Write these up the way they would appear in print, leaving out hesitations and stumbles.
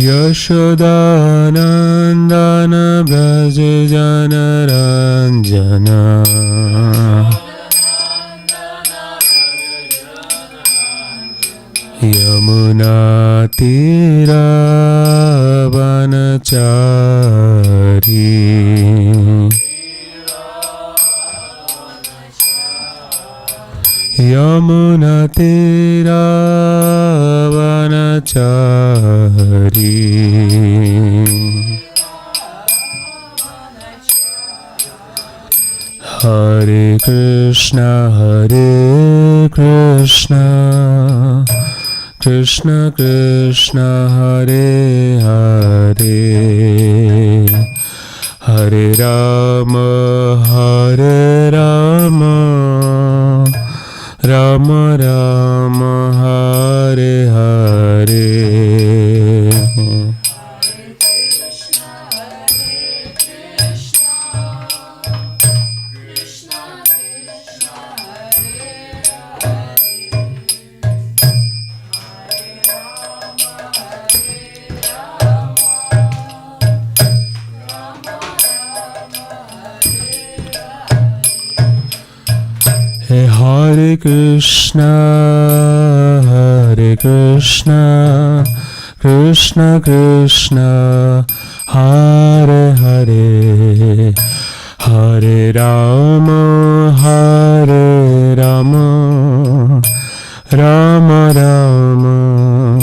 यशोदानन्दन व्रज जनरञ्जन यमुनातीरावनचारी यमुनातीरावनचारी हरे कृष्णा कृष्ण कृष्ण हरे हरे हरे राम राम राम हरे Hare Hare Krishna Krishna Krishna Hare Hare Hare Rama Rama Rama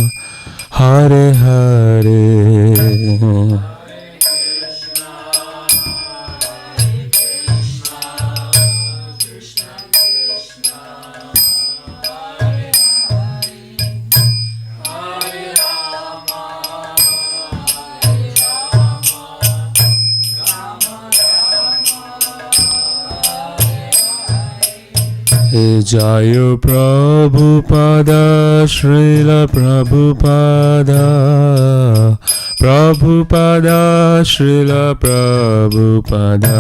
Hare Hare Jayo Prabhupada Srila Prabhupada Srila Prabhupada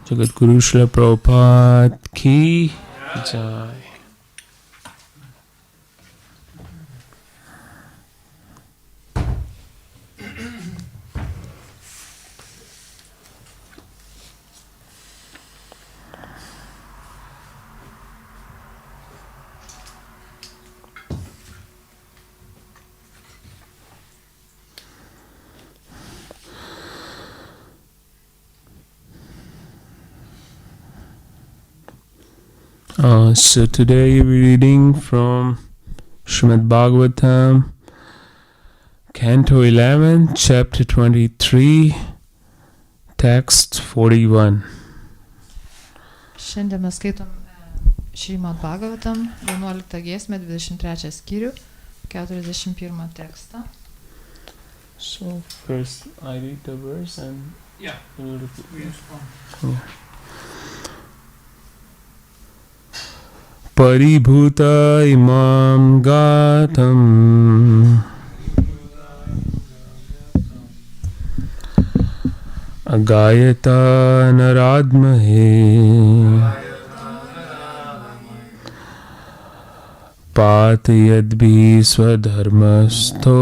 Jagat Guru Srila Prabhupada Ki Jai. So today we're reading from Srimad Bhagavatam, Canto 11, Chapter 23, Text 41. Šiandien mes skaitom Srimad Bhagavatam, 11 giesmę, 23 skyrių, 41 tekstą. So first I read the verse and you will repeat. Yeah. Paribhuta imam gatam agayata naradmahe patayadbhi swadharmasto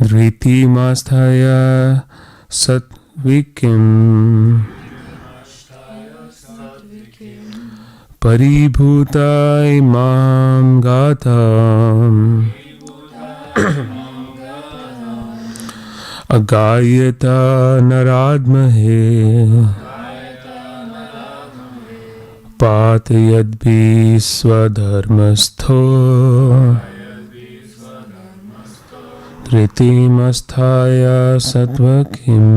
dhriti masthaya satvikim Paribhuta imam gatam agayata naradmahe patayadbhi swadharmastho dhritimastaya sattvakim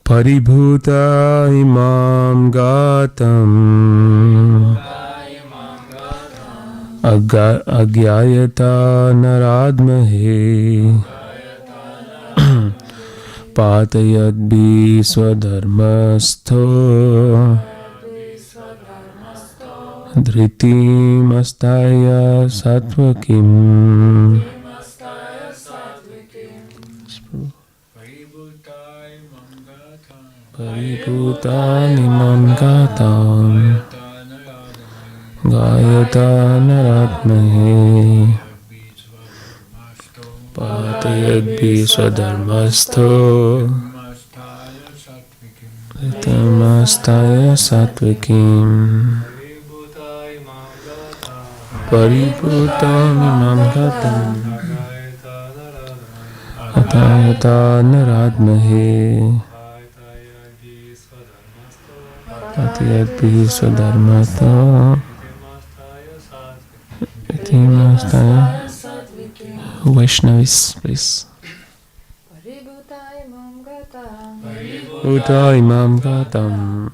Paribhuta imam gatam agyayata naradmahe patayadbhi swadharmastho Dhritim astaya sattvakim. Paribhutani mangatam gayata naratmahe patayadbi swadharmasto Ritamastaya sattvikim paribhutani mangatam atayata naratmahe patayadbi swadharmasto Ritamastaya Vaishnavis, please. Uta imam gatam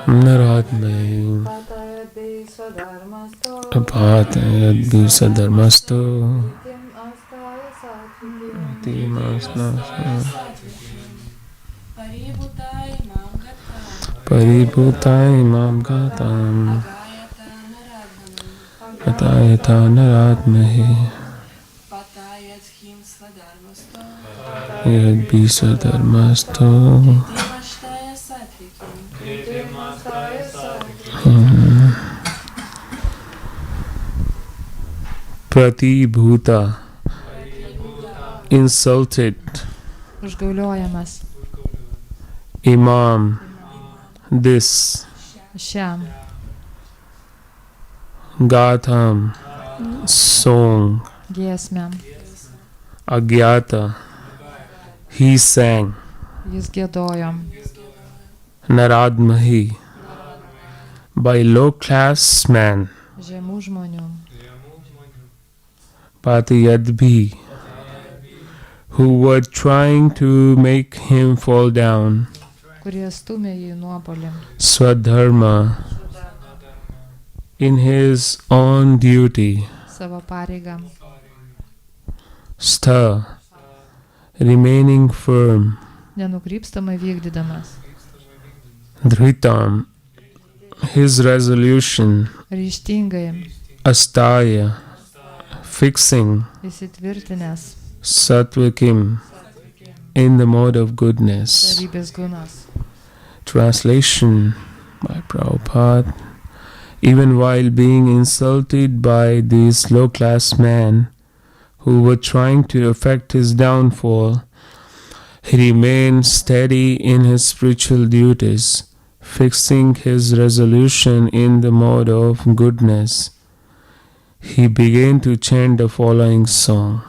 naradme patayadbi sadharmasto paribhuta imam gatam patayata naradmahe Yadbi sadharmasto Pratibhuta insulted Užgauliojamas. Imam this Šiam. Gatham song Giesmėm. Agyata he sang Jis giedojo. Naradmahi by low class man Žemų žmonių. Patayadbhi who were trying to make him fall down Kurie stumė jį į nuopolį. Swadharma in his own duty Savo pareigą. Stha remaining firm Nenukrypstamai vykdydamas. Dhritam his resolution Ryžtingai. Astaya fixing Įsitvirtinęs. Sattvikim in the mode of goodness. Darybės gunas. Translation by Prabhupada. Even while being insulted by these low-class men who were trying to effect his downfall, he remained steady in his spiritual duties, fixing his resolution in the mode of goodness. He began to chant the following song.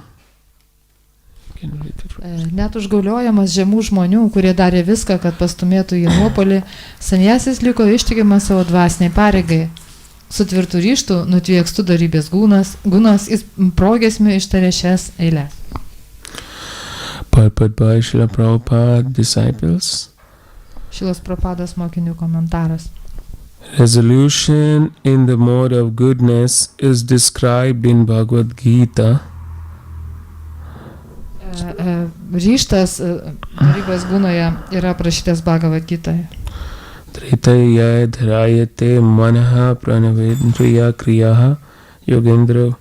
Net užgauliojamas žemų žmonių, kurie darė viską, kad pastumėtų į nuopolį, sanjasis liko ištikimas savo dvasiniai pareigai. Su tvirtu ryžtu nutviekstu darybės gunas jis progesmiu ištarė šias eiles. Purport by Srila Prabhupada disciples. Šilos Prabhupados mokinių komentaras. Resolution in the mode of goodness is described in Bhagavad Gita. Ryžtas darybės gunoje yra aprašytas Bhagavad Gitoje. Tritaya dhrayate manaha pranavedriya kriyaha yogendra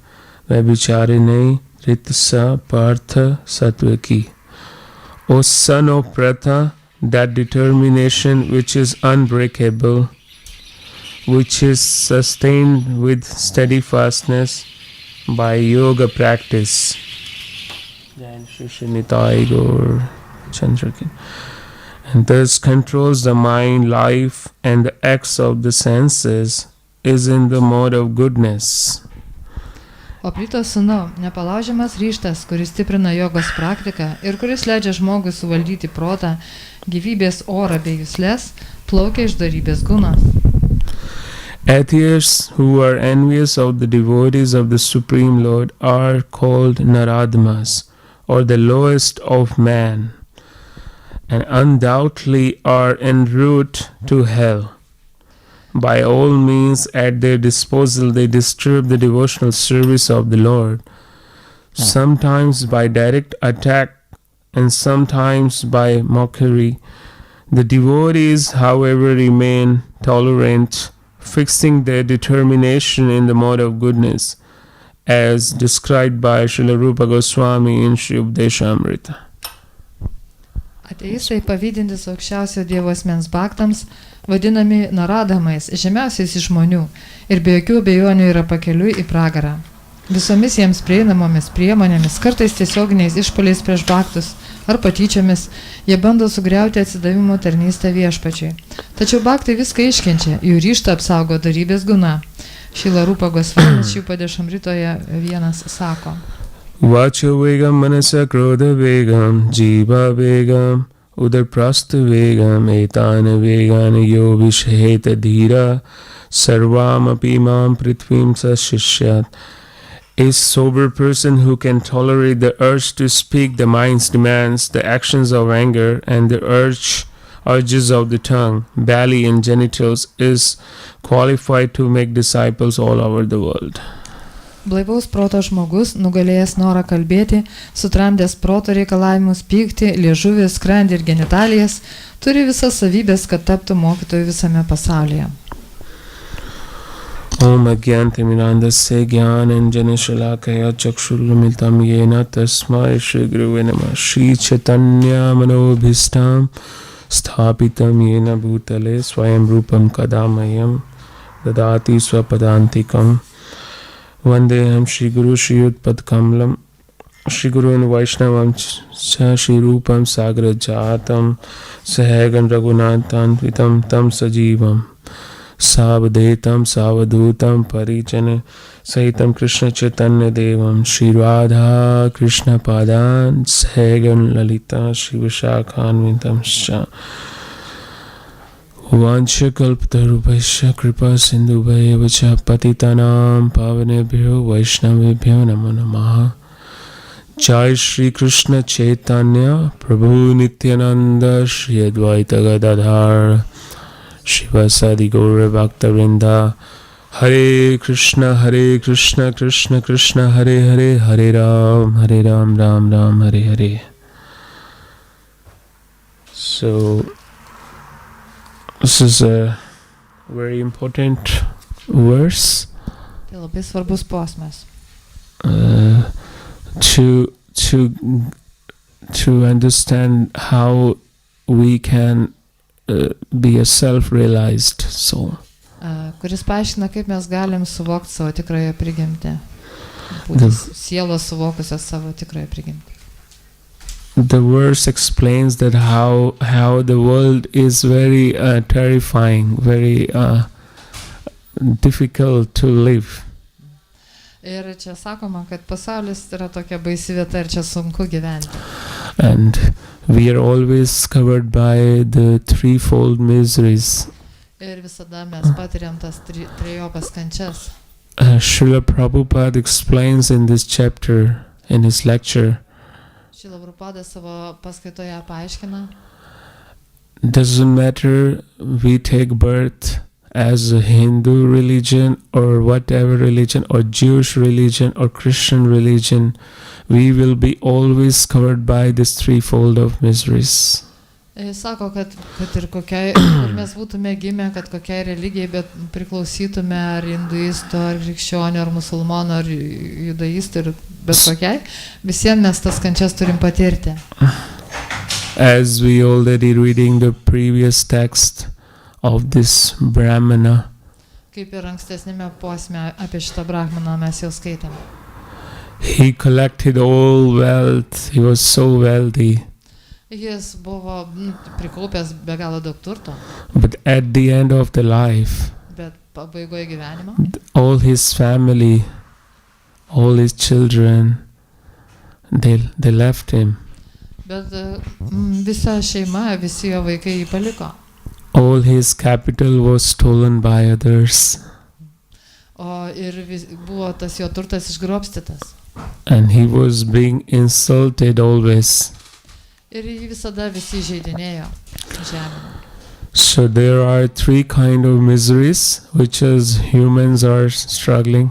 vabhicharine ritsa partha satvaki. O son of Pratha, that determination which is unbreakable, which is sustained with steadfastness by yoga practice. And thus controls the mind, life, and the acts of the senses, is in the mode of goodness. O Prito sūnau, nepalaužiamas ryžtas, kuris stiprina jogos praktiką ir kuris leidžia žmogui suvaldyti protą, gyvybės orą bei juslės, plaukia iš darybės gunos. Atheists who are envious of the devotees of the Supreme Lord are called Naradmas, or the lowest of man, and undoubtedly are en route to hell. By all means at their disposal they disturb the devotional service of the Lord, sometimes by direct attack and sometimes by mockery. The devotees, however, remain tolerant, fixing their determination in the mode of goodness, as described by Srila Rupa Goswami in Shri Updeshamrita. Ateistai pavydintys aukščiausio Dievo asmens baktams, vadinami naradamais, žemiausiais iš žmonių, ir be jokių abejonių yra pakeliui į pragarą. Visomis jiems prieinamomis priemonėmis, kartais tiesioginiais išpuoliais prieš baktus ar patyčiomis, jie bando sugriauti atsidavimo tarnystę viešpačiui. Tačiau baktai viską iškenčia, jų ryžtą apsaugo darybės guna. Šrila Rupa Gosvamis Šri Updeshamritoje 1 sako: Vacho vegam manasa krodha vegam jiva vegam udarprastha vegam etana vegana yo vishheta dhira sarvam apimam prithvim sashishyat. A sober person who can tolerate the urge to speak, the mind's demands, the actions of anger, and the urges of the tongue, belly, and genitals is qualified to make disciples all over the world. Blaivaus proto žmogus, nugalėjęs norą kalbėti, sutramdęs proto reikalavimus, pykti, liežuvį, skrandį ir genitalijas, turi visas savybės, kad taptų mokytoju visame pasaulyje. Om Agyantimirandasya Gyananjana Shalakaya Chakshurlamiltam Yena Tasmai Shri Guruve Namah. Shri Chaitanya Manobhistam Sthapitam Yena Bhutale Swayam Rupam Kadamayam Dadati Swapadantikam Vandeham Shri Guru Shri Utpad Kamlam Shri Guru and Vaishnavam Cha Shri Rupam Sagra Jatam Sahagan Raghunathan Vitam Tam Sajivam Savadhetam Savadutam Parichana Sahitam Krishna Chaitanya Devam Shri Radha Krishna Padan Sahagan Lalita Shri Vishakhan Vintam Sha Vancha Kalpatarubhaisya Kripa Sindhubhaya Vacha Patitanam Pavanebhyo Vaishnavebhyo Namo Namaha. Jai Shri Krishna Chaitanya Prabhu Nityananda Shri Advaita Gadadhar Shivasadi Gaura Bhakta Vrinda. Hare Krishna Krishna Krishna Hare Hare Hare Ram Ram Ram Hare Hare. So this is a very important verse Tai labai svarbus posmas. To understand how we can be a self-realized soul. Kuris paaiškina, kaip mes galim suvokti savo tikrąją prigimtį. Būti sielos suvokusios savo tikrąją prigimtį. The verse explains that how the world is very terrifying, very difficult to live. Ir čia sakoma, kad pasaulis yra tokia baisi vieta ir čia sunku gyventi. And we are always covered by the threefold miseries. Ir visada mes patiriam tas trejopas kančias. Srila Prabhupada explains in this chapter, in his lecture, Šrila Prabhupada savo paskaitoje paaiškina, doesn't matter we take birth as a Hindu religion or whatever religion or Jewish religion or Christian religion, we will be always covered by this threefold of miseries. Jis sako, kad ir kokiai, ir mes būtume gimę, kad kokiai religijai, bet priklausytume ar hinduisto, ar krikščionio, ar musulmono, ar judaisto, ir bet kokiai, visiems mes tas kančias turim patirti. As we already reading the previous text of this Brahmana, Kaip ir ankstesnėme posme apie šitą brahmaną mes jau skaitėme. he collected all wealth, he was so wealthy. Jis buvo prikaupęs be galo daug turto, But at the end of the life, bet pabaigoje gyvenimo all his family, all his children, they left him. bet visa šeima, visi jo vaikai jį paliko. All his capital was stolen by others. O ir buvo tas jo turtas išgrobstytas. And he was being insulted always. Ir jį visada visi žaidinėjo žemėje. So there are three kind of miseries which as humans are struggling.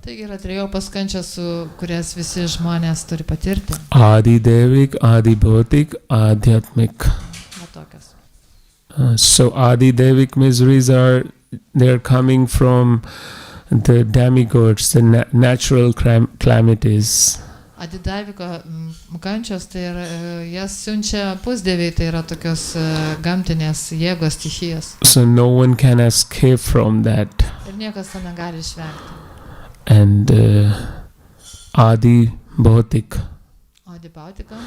Taigi yra trejopas kančias, kurias visi žmonės turi patirti. Adi Devik, Adi Bhautik, Adhyatmik. Va tokios. So Adi Devik miseries they're coming from the demigods, the natural calamities. Adidaviko kančios, tai yra, jas siunčia pusdieviai, tai yra tokios gamtinės jėgos stichijos. So no one can escape from that. Ir niekas to negali išvengti. And Adi Bhautik, Adibautika,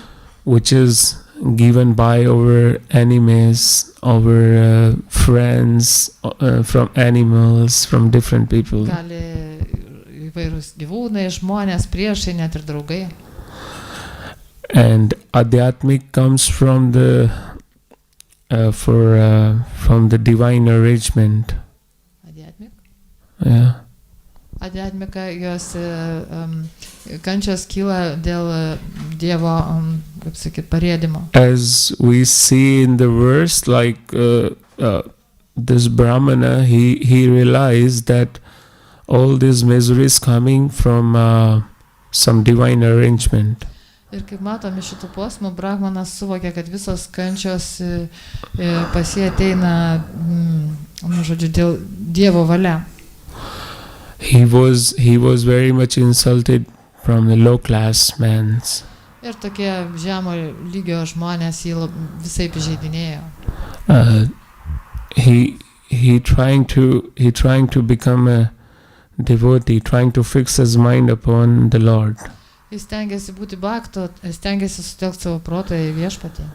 which is given by our enemies, our friends, from animals, from different people. gali įvairūs gyvūnai, žmonės, priešai, net ir draugai. And Adhyatmik comes from the from the divine arrangement. Adhyatmik. Yeah. Adhyatmika, jos kančios kyla dėl Dievo, kaip sakyt, parėdimo. As we see in the verse, like this Brahmana, he realized that all this misery is coming from some divine arrangement. Ir kaip matom iš šitų posmų, Brahmanas suvokė, kad visos kančios pas jį ateina, žodžiu, dėl Dievo valia. He was very much insulted from the low class mans. Ir tokie žemo lygio žmonės jį visai pažeidinėjo. He trying to become a devotee, trying to fix his mind upon the Lord. Jis stengiasi būti bhakto, stengiasi sutelkti savo protą į viešpatį.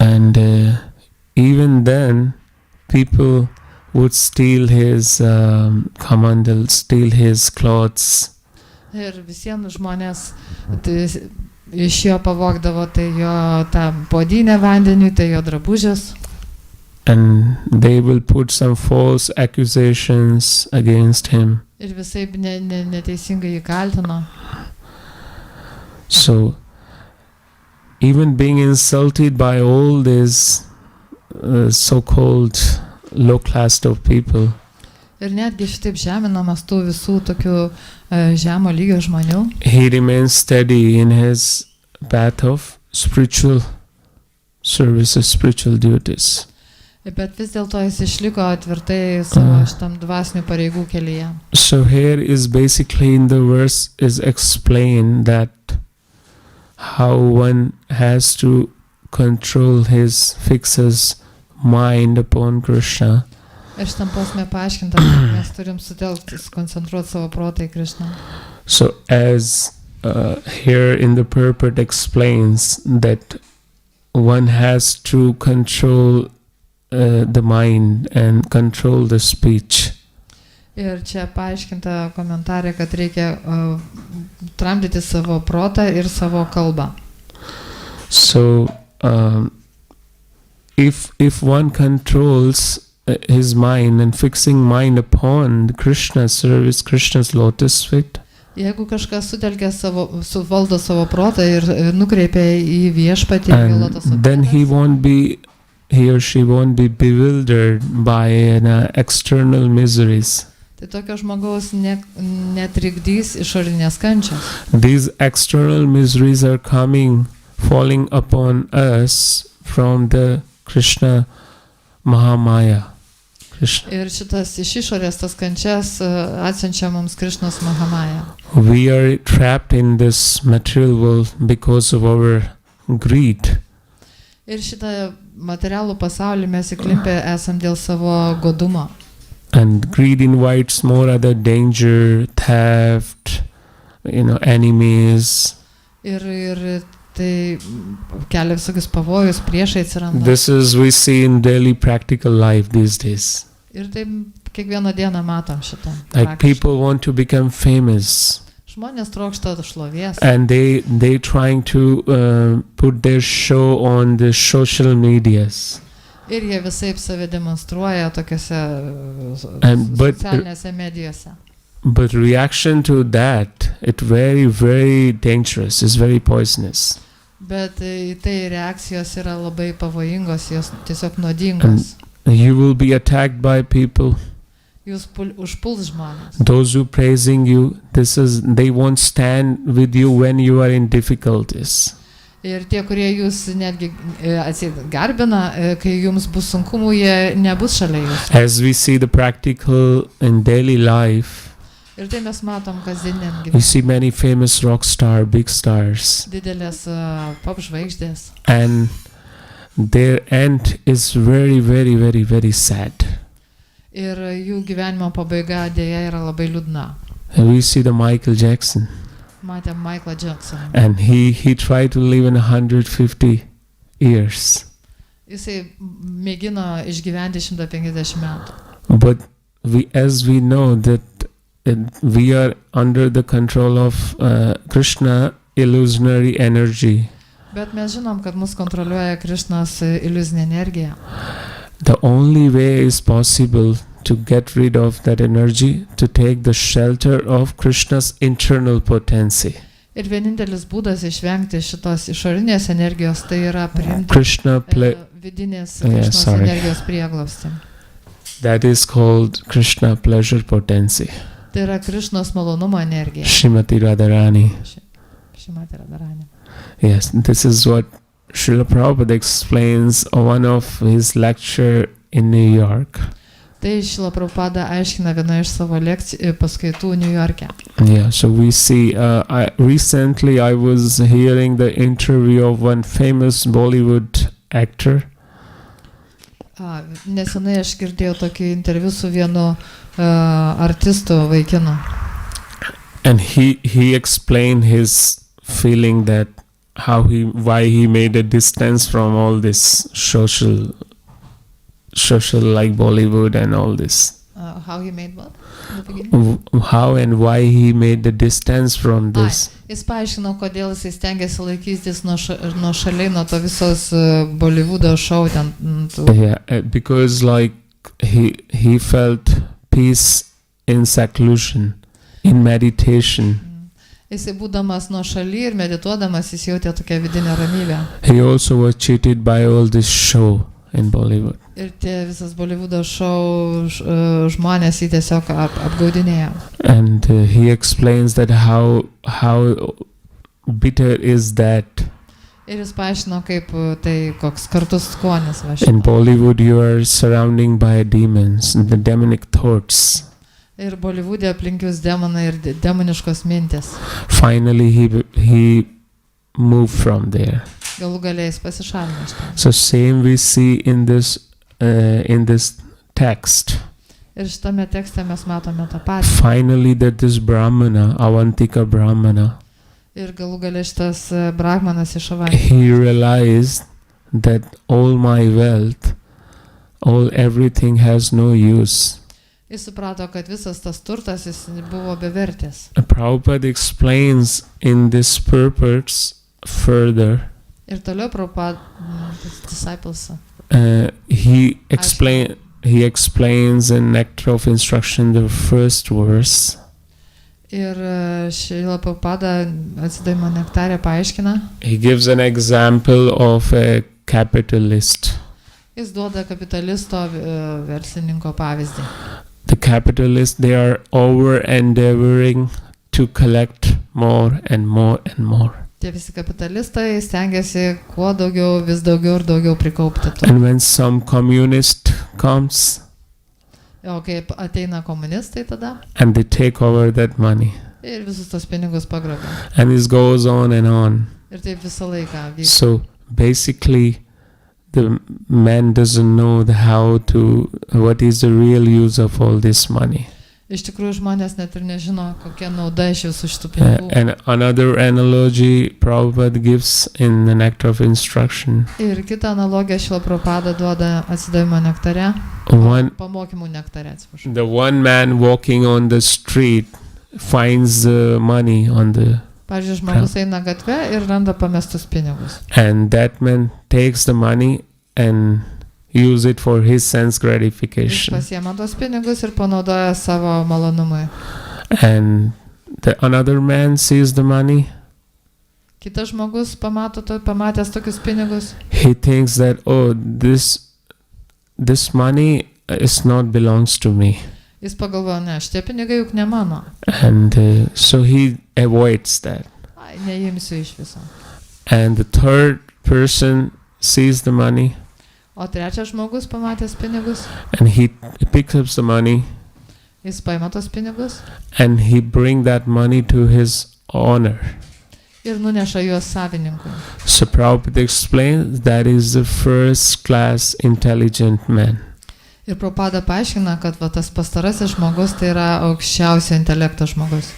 And even then, people would steal his kamandal, steal his clothes. Ir visiems žmonės iš jo pavogdavo tai jo tą puodynę vandeniui, tai jo drabužius. And they will put some false accusations against him. Ir visai neteisingai jį kaltino. So, even being insulted by all these so-called low class of people, Ir netgi šitaip žeminamas tų visų tokių žemo lygio žmonių, he remains steady in his path of spiritual services, spiritual duties. bet vis dėlto jis išliko tvirtai savo šitam dvasinių pareigų kelyje. So here is basically in the verse is explained that how one has to control fix his mind upon Krishna. Ir šitam posme paaiškinta, kad mes turim sutelkti, koncentruoti savo protą į Krishną. So as here in the purport explains that one has to control the mind and control the speech. Ir čia paaiškinta komentarė, kad reikia tramdyti savo protą ir savo kalbą. So if one controls his mind and fixing mind upon Krishna's service, Krishna's lotus feet, Jeigu kažkas sutelkia suvaldo savo protą ir nukreipia į viešpatį, į lotoso then he or she won't be bewildered by external miseries. tai tokio žmogaus netrikdys išorinės kančios. These external miseries are falling upon us from the Krishna Mahamaya. Krishna. Ir šitas iš išorės tas kančias atsiunčia mums Krishnos Mahamaya. We are trapped in this material world because of our greed. Ir šitą materialų pasaulį mes įklimpę esam dėl savo godumo. And greed invites more other danger, theft, enemies. Ir tai kelia visokius pavojus, priešai atsiranda. This is we see in daily practical life these days. Ir tai kiekvieną dieną matom šitą. Like people want to become famous. Žmonės trokšta šlovės. And they trying to put their show on the social medias. Ir jie visaip save demonstruoja tokiuose socialinėse medijose. But reaction to that, it's very, very dangerous. It's very poisonous. Bet tai reakcijos yra labai pavojingos, jos tiesiog nuodingos. You will be attacked by people. Jūs užpuls žmonės. Those who praising you, they won't stand with you when you are in difficulties. Ir tie, kurie jūs netgi garbina, kai jums bus sunkumų, jie nebus šalia jūsų. As we see the practical in daily life, Ir tai mes matom kasdieniam we gyvenime. see many famous rock big stars, Didelės pop žvaigždės. and their end is very, very, very, very sad. Ir jų gyvenimo pabaiga dėja yra labai liūdna. And we see the Michael Jackson, Matėm Michaelą Jacksoną. and he tried to live in 150 years, Jisai mėgino išgyventi 150 metų. but as we know that we are under the control of Krishna illusionary energy. Bet mes žinom, kad mus kontroliuoja Krišnos iliuzinė energija. The only way is possible to get rid of that energy, to take the shelter of Krishna's internal potency. Ir vienintelis būdas išvengti šitos išorinės energijos, tai yra priimti Krishna vidinės Yeah, Krišnos sorry. energijos prieglobstį. that is called Krishna pleasure potency. Tai yra Krišnos malonumo energija. Srimati Radharani. Šimatė Radharanė. Yes, this is what Srila Prabhupada explains on one of his lecture in New York. Tai Šrila Prabhupada aiškina viena iš savo paskaitų New York'e. Yeah, so we see, recently I was hearing the interview of one famous Bollywood actor. Nesenai aš girdėjau tokį interviu su vienu artistu vaikinu. And he explained his feeling that why he made a distance from all this social like Bollywood and all this. How he made what? In the beginning? How and why he made the distance from this. Jis paaiškino, kodėl jis stengiasi laikytis nuo šaliai nuo to visos Bollywoodo šou ten. Yeah, because like he felt peace in seclusion, in meditation. Jisai būdamas nuo šaly ir medituodamas jis jautė tokią vidinę ramybę. He also was cheated by all this show in Bollywood. Ir tie visas Bollywoodo šou žmonės jį tiesiog apgaudinėjo. And he explains that how bitter is that. Ir jis paaiškino, kaip tai koks kartus skonis va In šito. Bollywood you are surrounding by demons, the demonic thoughts. Ir Bollywoode aplink jūs demonai ir demoniškos mintis. Finally he moved from there. Galų galiai jis pasišalino iš ten. So same we see in this text. Ir šitame tekste mes matome tą patį. Finally that this Brahmana, Avantika Brahmana, Ir galų galiai šitas brahmanas iš Avantikos. he realized that all my wealth, everything has no use. Jis suprato, kad visas tas turtas jis buvo bevertis. Prabhupada explains in this purpose further. Ir toliau Prabhupada disciples. He explains in Nectar of Instruction the first verse. Ir Šrila Prabhupada atsidavimo nektarė paaiškina. He gives an example of a capitalist. Jis duoda kapitalisto verslininko pavyzdį. The capitalists, they are over endeavoring to collect more and more and more. Tie visi kapitalistai stengiasi kuo daugiau, vis daugiau ir daugiau prikaupti to. And when some communist comes O kai ateina komunistai tada and they take over that money, ir visus tos pinigus pagrobia. and this goes on and on. Ir taip visą laiką vyksta. So basically the man doesn't know what is the real use of all this money. Iš tikrųjų žmonės net ir nežino, kokia nauda iš visų šitų pinigų. And another analogy Prabhupada gives in the Nectar of Instruction. Ir kitą analogiją Šrila Prabhupada duoda atsidavimo nektare, pamokymų nektare, atsiprašau. The one man walking on the street finds the money on the, Pavyzdžiui, žmogus eina gatve ir randa pamestus pinigus. and that man takes the money and use it for his sense Jis gratification. pasiema tos pinigus ir panaudoja savo malonumui. And another man sees the money. Kitas žmogus pamatęs tokius pinigus, He thinks that, oh, this money is not belongs to me. jis pagalvoja, ne, šitie pinigai juk ne mano. And so he avoids that. Ai, neimsiu iš viso. And the third person sees the money O trečias žmogus pamatęs pinigus, and he picks up the money jis paima tos pinigus and he bring that money to his owner. ir nuneša juos savininkui. So Prabhupada explains that is the first class intelligent man. Ir Prabhupada paaiškina, kad va, tas pastarasis žmogus tai yra aukščiausio intelekto žmogus.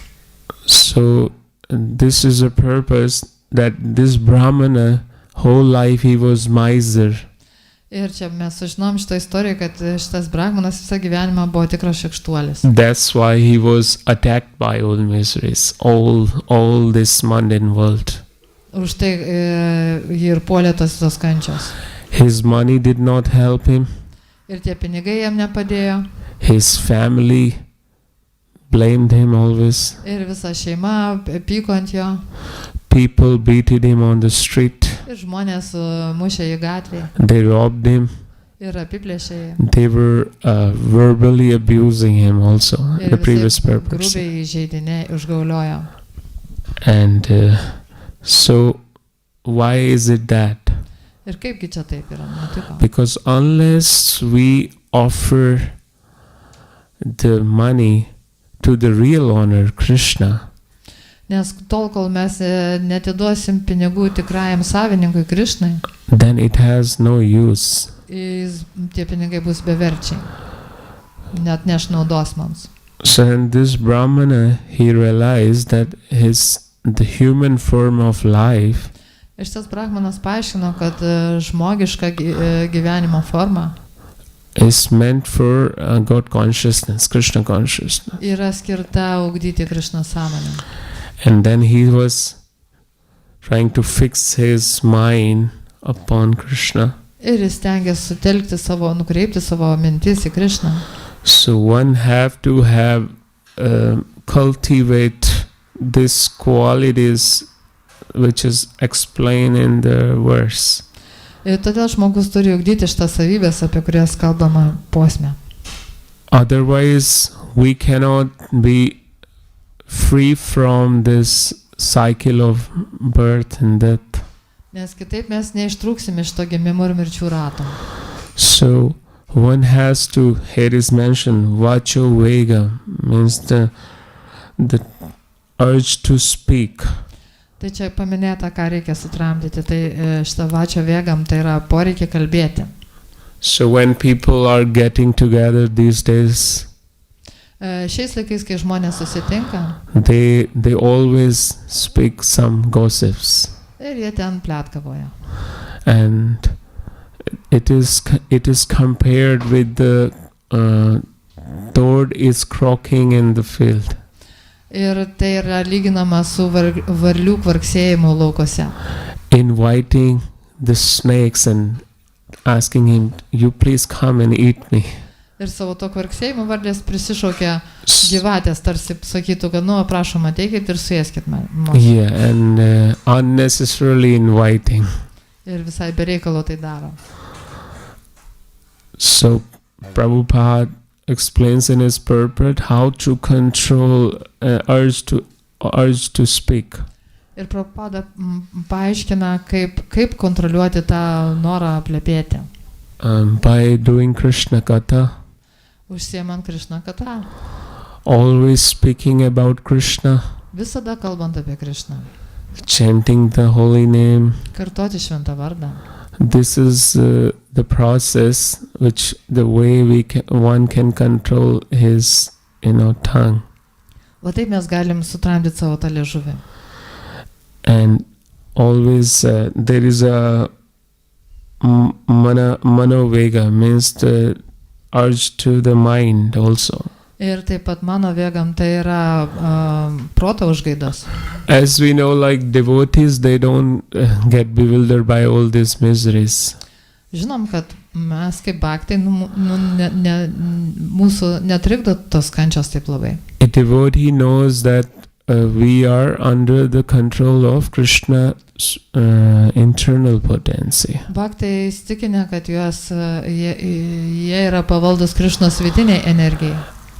So this is a purpose that this Brahmana whole life he was miser. Ir čia mes sužinom šitą istoriją, kad šitas brahmanas visą gyvenimą buvo tikras šekštuolis. That's why he was attacked by all miseries, all this mundane world. Už tai jį ir puolė tos visos kančios. His money did not help him. Ir tie pinigai jam nepadėjo. His family blamed him always. Ir visa šeima pyko ant jo. People beated him on the street. Ir žmonės mušė į gatvį. They robbed him. Ir apiplėšė jį. They were verbally abusing him also. Ir The previous purpose. grubiai įžeidinė, užgauliojo. And so why is it that? Ir kaipgi čia taip yra nutiko? Because unless we offer the money to the real owner, Krishna, Nes tol, kol mes netiduosim pinigų tikrajam savininkui Krišnai, then it has no use. tie pinigai bus beverčiai. Net neš naudos mums. So in this Brahmana, he realized that the human form of life Ir šitas brahmanas paaiškino, kad žmogiška gyvenimo forma is meant for God consciousness, Krishna consciousness. yra skirta ugdyti Krišną sąmonę. And then he was trying to fix his mind upon Krishna. Ir jis stengiasi sutelkti nukreipti savo mintis į Krišną. So one have to cultivate these qualities which is explained in the verse. Ir todėl žmogus turi ugdyti šitas savybės, apie kurias kalbama posme. Otherwise, we cannot be free from this cycle of birth and death. Nes kitaip mes neištrūksime iš to gimimo ir mirčių rato. So one has to, here is mentioned, vacho vega, means the urge to speak. Tai čia paminėta, ką reikia sutramdyti. Tai šitą vačio vėgam, tai yra poreikia kalbėti. So when people are getting together these days, Šiais laikais, kai žmonės susitinka, they always speak some gossips. ir jie ten pletkavoja. And it is compared with the toad is croaking in the field. Ir tai yra lyginama su varlių kvarksėjimu laukose. Inviting the snakes and asking him, you please come and eat me. Ir savo to kvarksėjimu varlės prisišaukė gyvatės, tarsi sakytų, kad, prašom, ateikit ir suėskit man. Yeah, and unnecessarily inviting. Ir visai bereikalo tai daro. So Prabhupada explains in his purport how to control urge to speak. Ir Prabhupada paaiškina, kaip kontroliuoti tą norą plepėti. By doing Krishna Katha. Užsiemant Krišną katą. Always speaking about Krishna. Visada kalbant apie Krišną. Chanting the holy name. Kartoti šventą vardą. This is the process which the way one can control his tongue. Va taip mes galim sutramdyti savo tą liežuvį. And always there is a manovega, means the urge to the mind also. Ir taip pat mano vėgam tai yra proto užgaidos. As we know, like devotees, they don't get bewildered by all these miseries. Žinom, kad mes kaip bhaktai, mūsų netrikdo tos kančios taip labai. A devotee knows that we are under the control of Krishna's internal potency. Bhaktai įsitikinę, kad jie yra pavaldus Krišnos vidiniai energijai.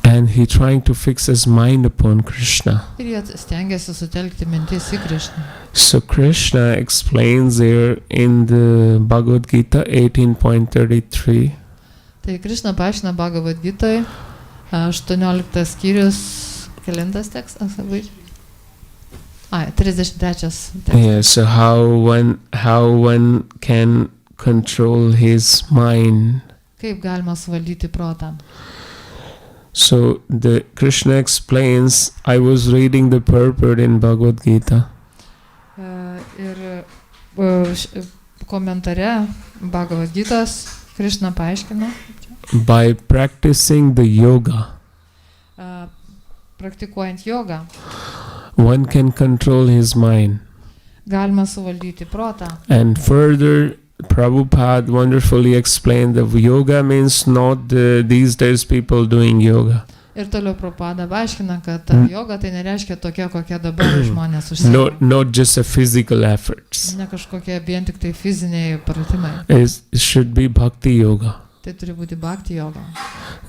And he trying to fix his mind upon Krishna. Ir jie stengiasi sutelkti mintis į Krišną. So Krishna explains there in the Bhagavad Gita 18.33. Tai Krišna paaiškina Bhagavad Gitoj, 18 skyrius, kelintas tekstas, 33 tekstas. Yeah, so how one can control his mind. Kaip galima suvaldyti protą. So the Krishna explains, I was reading the purport in Bhagavad Gita. Ir komentare Bhagavad Gitos Krišna paaiškino, By practicing the yoga, praktikuojant jogą, one can control his mind. galima suvaldyti protą. And further, Prabhupada wonderfully explained that yoga means not these days people doing yoga. Ir toliau Prabhupada paaiškina, kad joga tai nereiškia tokia, kokia dabar žmonės užsiima. Not just a physical efforts. Ne kažkokie vien tik tai fiziniai pratimai. It should be bhakti yoga. Tai turi būti bhakti joga.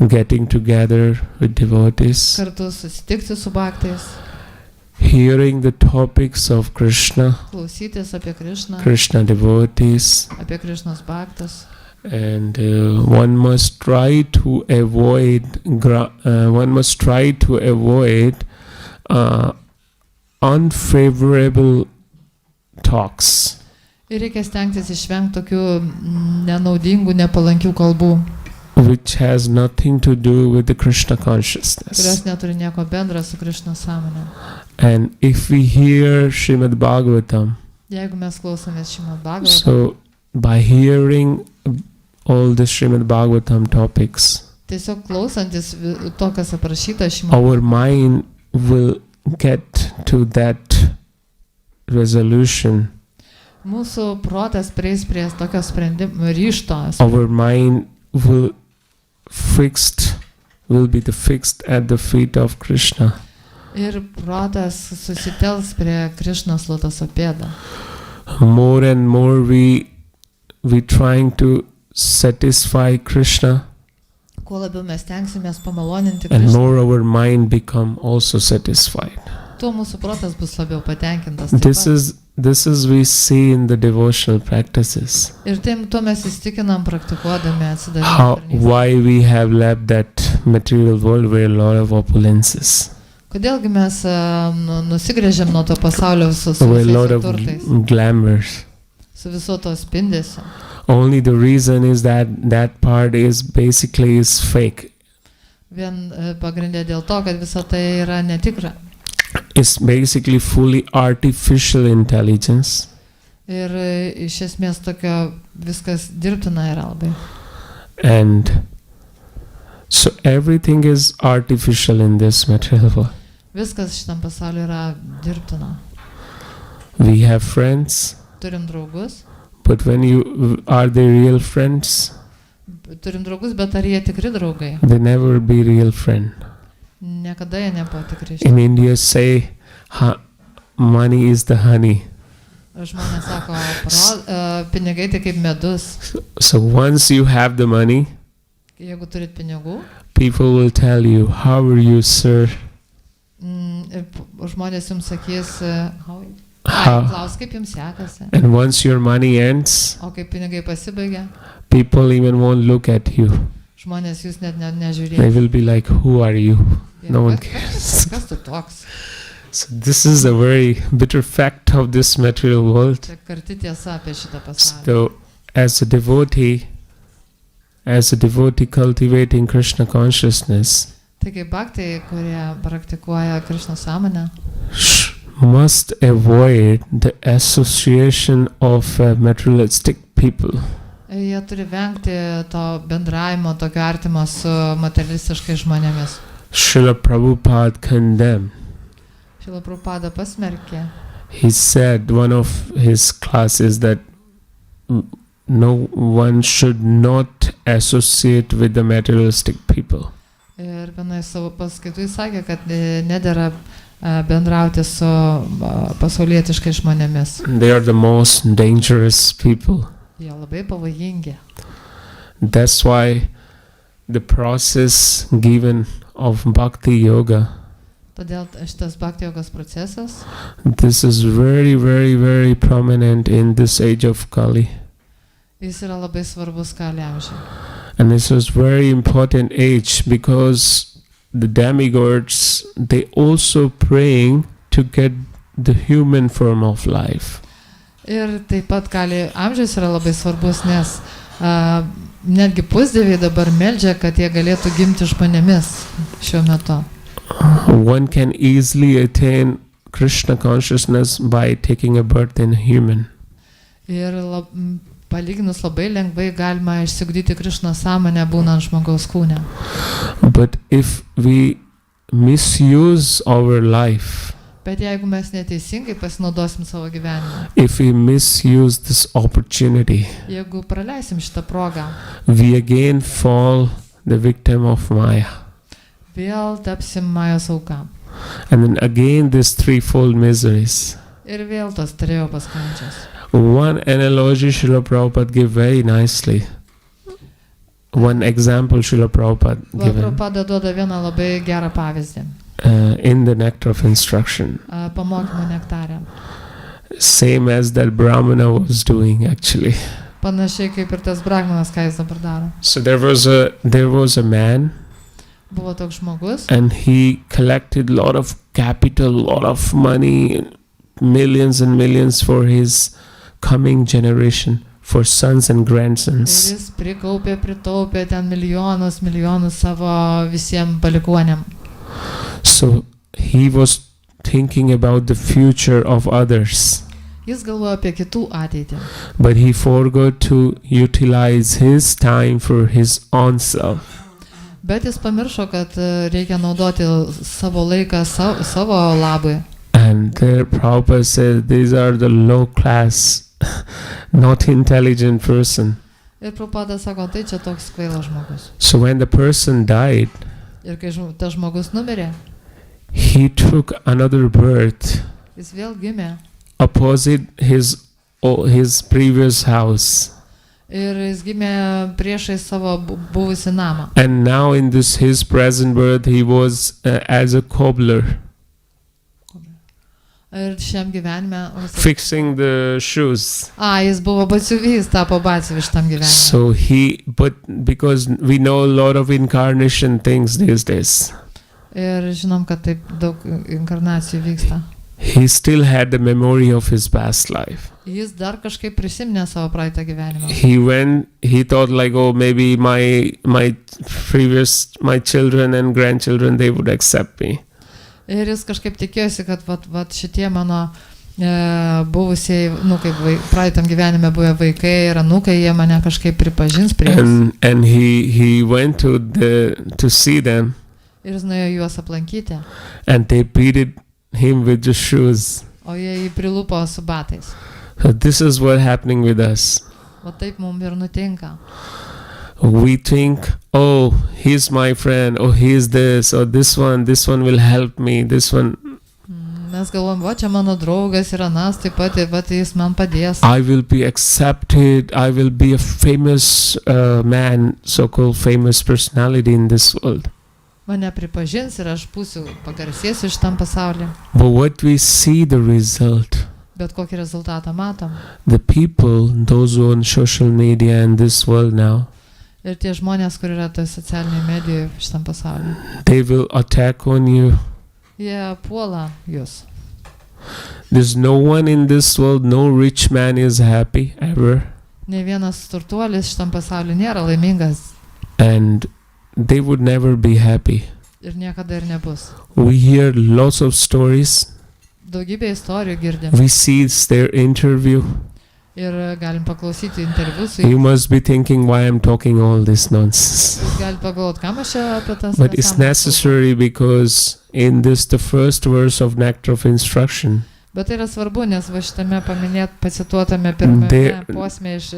Getting together with devotees, Kartu susitikti su bhaktais, hearing the topics of Krishna, klausytis apie Krišną, Krishna devotees, apie Krišnos bhaktas. and one must try to avoid unfavorable talks. Ir reikia stengtis išvengti tokių nenaudingų, nepalankių kalbų, Which has nothing to do with the Krishna consciousness. kurios neturi nieko bendra su Krišnos sąmonė. And if we hear Srimad Bhagavatam, Jeigu mes klausomės Šrimad Bhagavato, so by hearing all the Srimad Bhagavatam topics, tiesiog klausantis to, kas aprašyta Šrimad, our mind will get to that resolution. mūsų protas prieis prie tokio sprendimo ryšto. Our mind will be fixed at the feet of Krishna. Ir protas susitels prie Krišnos lotoso pėdą. More and more we trying to satisfy Krishna, Kuo labiau mes tenksimės pamaloninti and Krišną, more our mind become also satisfied. tuo mūsų protas bus labiau patenkintas. This is we see in the devotional practices. Ir tuo mes įstikinam praktikuodami atsidavimą. Why we have left that material world where a lot of opulences, Kodėlgi mes nusigrėžėm nuo to pasaulio su where a lot visais of turtais, glamours. su viso to spindesiu. Only the reason is that part is basically is fake. Vien pagrindė dėl to, kad visa tai yra netikra. It's basically fully artificial intelligence. Ir iš esmės tokio viskas dirbtina yra labai. And so everything is artificial in this material world. Viskas šitam pasauliu yra dirbtina. We have friends, Turim draugus, but are they real friends? bet ar jie tikri draugai? They never be real friend. Niekada jie nebuvo tikri. In India say, money is the honey. Žmonės sako, pinigai tai kaip medus. So once you have the money, Jeigu turit pinigų, people will tell you, how are you, sir? Žmonės jums sakys, klaus, kaip jums sekasi. And once your money ends, O kai pinigai pasibaigia, people even won't look at you. žmonės jūs net They nežiūrės. will be like, who are you? No one cares. Kas tu toks? So this is a very bitter fact of this material world. Tai karti tiesa apie šitą pasaulį. So as a devotee cultivating Krishna consciousness, Tai kaip bhaktai, kurie praktikuoja Krišnos sąmonę, must avoid the association of materialistic people. jie turi vengti to bendravimo tokio artimo su materialistiškais žmonėmis. Srila Prabhupada condemned. Šrila Prabhupada pasmerkė. He said one of his classes that no one should not associate with the materialistic people. Ir vienai savo paskaitų jis sakė, kad nedėra bendrauti su pasaulietiškais žmonėmis. They are the most dangerous people. Jie labai pavojingi. That's why the process given of bhakti yoga, Todėl šitas bhakti jogos procesas, this is very, very, very prominent in this age of Kali. jis yra labai svarbus Kali amžiui. And this is very important age because the demigods, they also praying to get the human form of life. Ir taip pat Kali amžius yra labai svarbus, nes netgi pusdieviai dabar meldžia, kad jie galėtų gimti žmonėmis šiuo metu. One can easily attain Krishna consciousness by taking a birth in a human. Ir palyginus labai lengvai galima išsiugdyti Krišnos sąmonę būnant žmogaus kūne. But if we misuse our life, Bet jeigu mes neteisingai pasinaudosim savo gyvenimą, if we misuse this opportunity, jeigu praleisim šitą progą, we again fall the victim of Maya. vėl tapsim Majos auka. And then again these threefold miseries. Ir vėl tos trejopos kančios. One analogy Srila Prabhupada gave very nicely. One example Srila Prabhupada given Prabhupada duoda vieną labai gerą pavyzdį. In the Nectar of Instruction. Pamokymo nektarė. Same as that Brahmana was doing actually. Panašiai kaip ir tas brahmanas, ką jis dabar daro. So there was a man, Buvo toks žmogus, and he collected lot of capital, lot of money, millions and millions for his coming generation, for sons and ir grandsons. jis pritaupė ten milijonus savo visiems palikuonėm. So he was thinking about the future of others, Jis galvoja apie kitų ateitį, but he forgot to utilize his time for his own self. bet jis pamiršo, kad reikia naudoti savo laiką savo labui. And there Prabhupada said these are the low class, not intelligent person. Ir Prabhupada sako, tai čia toks kvailas žmogus. So when the person died, Ir kai tas žmogus numirė, he took another birth jis vėl gimė opposite his previous house. ir jis gimė priešai savo buvusi namą. And now in this his present birth he was as a cobbler, Ir šiam gyvenime, fixing the shoes. jis buvo batsiuvys, tapo batsiuvis šitam gyvenime. So but because we know a lot of incarnation things these days, Ir žinom, kad taip daug inkarnacijų vyksta. he still had the memory of his past life. Jis dar kažkaip prisiminė savo praeitą gyvenimą. He thought like, oh, maybe my children and grandchildren, they would accept me. Ir jis kažkaip tikėjosi, kad vat šitie mano buvusiai, kaip praeitam gyvenime buvę vaikai ir anūkai, jie mane kažkaip pripažins prie jų. And he went to see them. Ir jis nuėjo juos aplankyti. And they beated him with the shoes. O jie jį prilupo su batais. So this is what happening with us. O taip mums ir nutinka. We think, oh, he's my friend, oh, he's this, or this one will help me, this one. Mes galvom, čia mano draugas ir anas, taip pat jis man padės. I will be accepted, I will be a famous man, so-called famous personality in this world. Mane pripažins ir aš būsiu pagarsėsiu šitam pasaulyje. But what we see the result, Bet kokį rezultatą matom. the people, those who are on social media in this world now, Ir tie žmonės, kur yra toj socialiniai medijai šitam pasaulyje, they will attack on you. jie puola jūs. There's no one in this world, no rich man is happy ever. Ne vienas turtuolis šitam pasaulyje nėra laimingas And they would never be happy. ir niekada ir nebus. We hear lots of stories. Daugybė istorijų girdim We see their interview. ir galim paklausyti interviu su You jais. must be thinking why I'm talking all this nonsense. Jūs galite pagalvoti, kam aš čia apie tas But it's necessary because in this, the first verse of Nectar of Instruction, Bet tai yra svarbu, nes va šitame pacituotame pirmame posme iš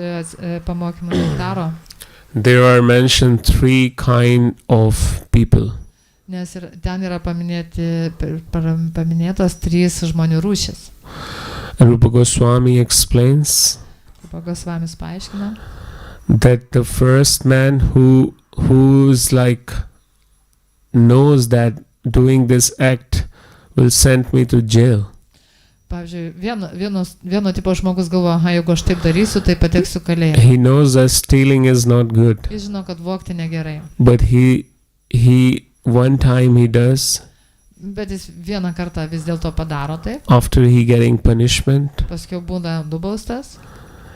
pamokymų nektaro, there are mentioned three kind of people. nes ten yra paminėtos 3 žmonių rūšis. Rupa Goswami explains Gosvamis knows that doing this act will send me to jail. Pavyzdžiui, vieno tipo žmogus galvoja, aha, jeigu aš taip darysiu, tai pateksiu kalėjimą. He knows that stealing is not good. Jis žino, kad vogti negerai. But one time he does. Bet jis vieną kartą vis dėlto padaro taip. After he getting punishment, Paskiau būna nubaustas.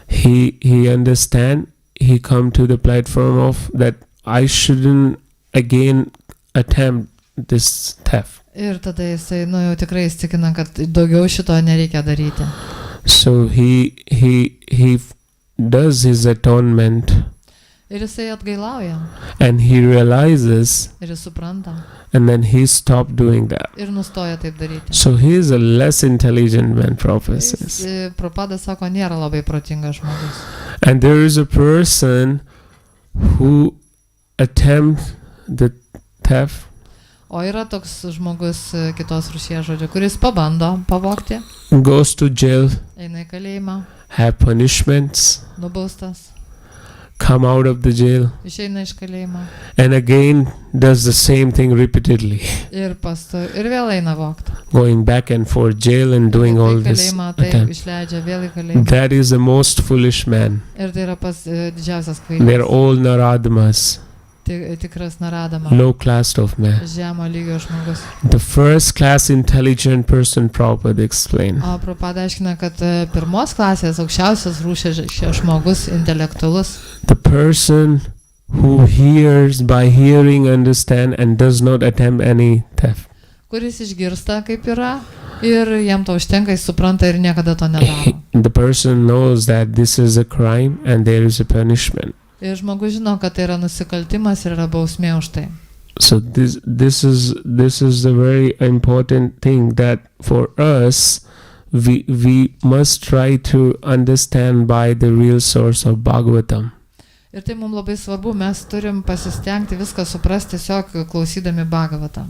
he understand. He come to the platform of that I shouldn't again attempt this theft. Ir tada jisai, jau tikrai įstikina, kad daugiau šito nereikia daryti. So he does his atonement, Ir jisai atgailauja. and he realizes, Ir jis supranta. and then he stopped doing that. Ir nustoja taip daryti. So he is a less intelligent man, Prabhupada says. Prabhupada sako, nėra labai protingas žmogus. And there is a person who attempts the theft, O yra toks žmogus kitos rūšies žodžio, kuris pabando pavogti, goes to jail, eina į kalėjimą, have punishments, nubaustas, come out of the jail, išeina iš kalėjimo and again does the same thing repeatedly, ir vėl eina vogti. going back and forth jail and doing all this. Kalėjimą, tai attempt. išleidžia vėl į kalėjimą. That is the most foolish man. Ir tai yra pas didžiausias They're kvailas. all Naradamas, Tikras naradama. low class of man. Žemo lygio žmogus. The first class intelligent person, Prabhupada explained. O Prabhupada aiškina, kad pirmos klasės aukščiausias rūšės žmogus, intelektualus, The person who hears by hearing, understand, and does not attempt any theft. kuris išgirsta kaip yra ir jam to užtenka, jis supranta ir niekada to nedaro. The person knows that this is a crime and there is a punishment. Ir žmogus žino, kad tai yra nusikaltimas ir yra bausmė už tai. So this is a very important thing that for us we must try to understand by the real source of Bhagavatam. Ir tai mums labai svarbu, mes turim pasistengti viską suprasti tiesiog klausydami Bhagavatą.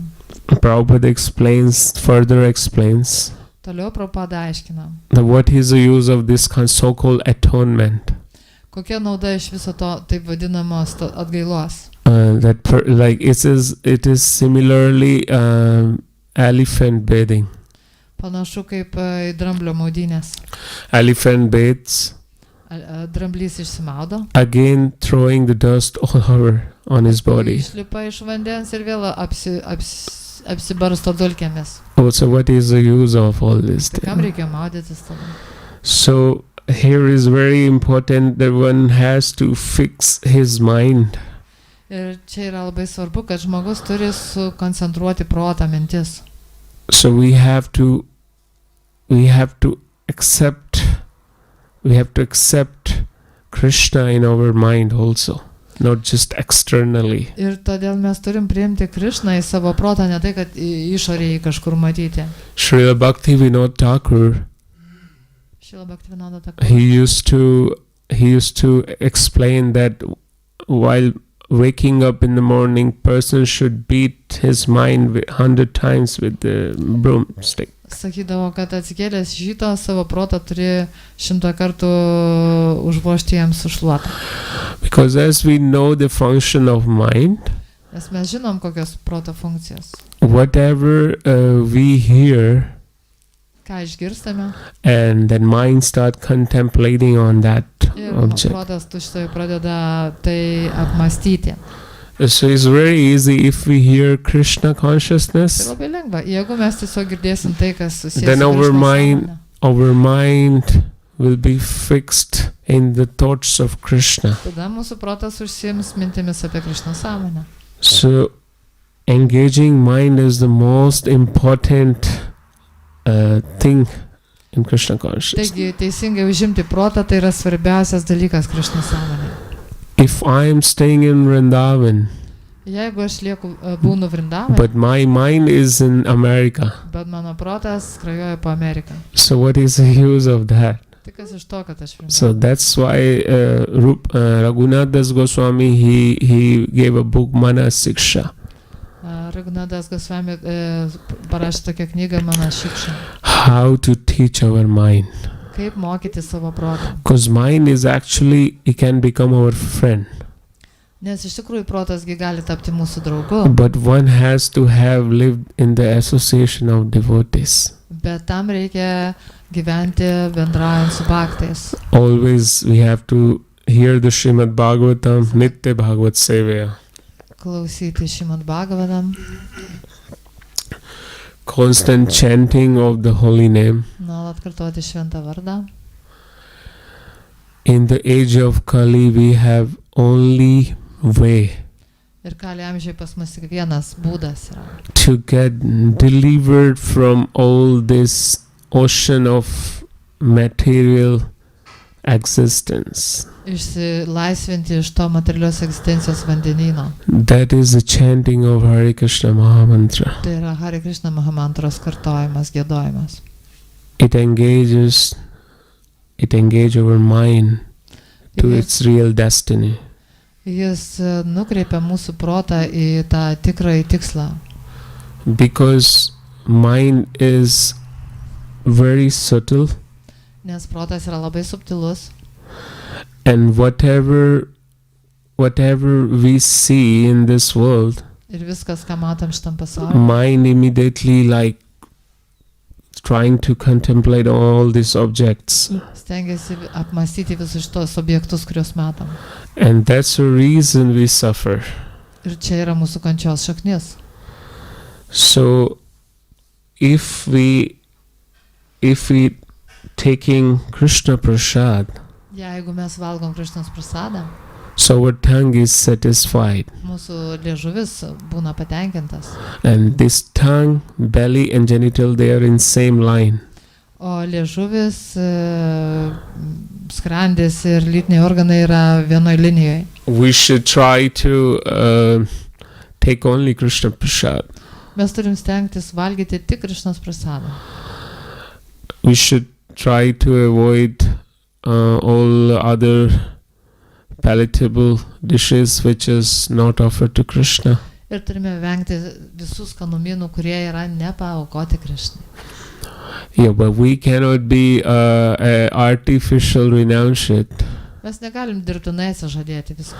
Prabhupada further explains Toliau Prabhupada aiškina, that what is the use of this so-called atonement. kokia nauda iš viso to taip vadinamos atgailos. It is similarly elephant bathing. Panašu kaip į dramblio maudynės. Elephant bathes, Dramblys išsimaudo, again throwing the dust all over on his body. išlipa iš vandens ir vėl apsibarsto dulkėmis. So what is the use of all this Tai kam thing? reikia maudytis tada? So here is very important that one has to fix his mind. Ir čia yra labai svarbu, kad žmogus turi sukoncentruoti protą, mintis. So we have to accept Krishna in our mind also, not just externally. Ir todėl mes turim priimti Krišną į savo protą, ne tai, kad išorėje kažkur matyti. Srila Bhaktivinoda Thakur, Šila Bhaktivinoda Thakur. he used to explain that while waking up in the morning, person should beat his mind 100 times with the broomstick. Sakydavo, kad atsikėlęs iš ryto savo protą turi 100 kartų užvožti jam su šluota. Because as we know the function of mind, Nes mes žinom, kokios proto funkcijos. whatever we hear, Ką išgirstame, and then mind start contemplating on that ir object. protas tuštai pradeda tai apmastyti. So it's very easy if we hear Krishna Tai consciousness, labai lengva. Jeigu mes tiesiog girdėsim tai, kas susijęs Then su our Krišnos mind- sąmone, our mind will be fixed in the thoughts of Krishna. tada mūsų protas užsiims mintimis apie Krišnos sąmonę. So engaging mind is the most important thing in Krishna consciousness. Taigi teisingai užimti protą tai yra svarbiausias dalykas Krišnos sąmonė. If I am staying in Vrindavan, Jeigu aš būnu Vrindavane, but my mind is in America, bet mano protas skrajoja po Ameriką, so what is the use of that? tai kas iš to, kad aš So Vrindavane? that's why Raghunath Das Goswami he gave a book Mana Siksha, Raghunathas Goswami parašė tokią knygą Mana Šikša. how to teach our mind. Kaip mokyti savo protą. Because mind is actually, it can become our friend. Nes iš tikrųjų protasgi gali tapti mūsų draugu, but one has to have lived in the association of devotees. bet tam reikia gyventi bendraujant su bhaktais. Always we have to hear the Srimad Bhagavatam, Nitya Bhagavat Sevaya. Klausyti Šrimad Bhagavatam, Constant chanting of the holy name. nuolat kartoti šventą vardą. In the age of Kali we have only way Ir kali amžiai pas mus tik vienas būdas yra. to get delivered from all this ocean of material existence. Išsilaisvinti iš to materialios egzistencijos vandenyno. That is the chanting of Hare Krishna Mahamantra. Tai yra Hare Krishna Mahamantros kartojimas, giedojimas. It engages our mind to its real destiny. Jis nukreipia mūsų protą į tą tikrąjį tikslą. Because mind is very subtle, Nes protas yra labai subtilus. and whatever we see in this world, Ir viskas, ką matom šitam pasaulyje, mind immediately like trying to contemplate all these objects. stengiasi apmastyti visus šitos objektus, kuriuos matom. And that's the reason we suffer. Ir čia yra mūsų kančios šaknis. So if we taking Krishna Prasad, Jeigu mes valgom Krišnos prasadą, so our tongue is satisfied. mūsų liežuvis būna patenkintas. And this tongue, belly and genital, they are in same line. O liežuvis, skrandis ir lytiniai organai yra vienoj linijoje. We should try to take only Krishna Prasad. Mes turim stengtis valgyti tik Krišnos prasadą. We should try to avoid all other palatable dishes which is not offered to Krishna. Ir turime vengti visų skanumynų, kurie yra nepaaukoti Krišnai. Yeah, but we cannot be artificial renounce it. Mes negalim dirbtinai atsižadėti viską.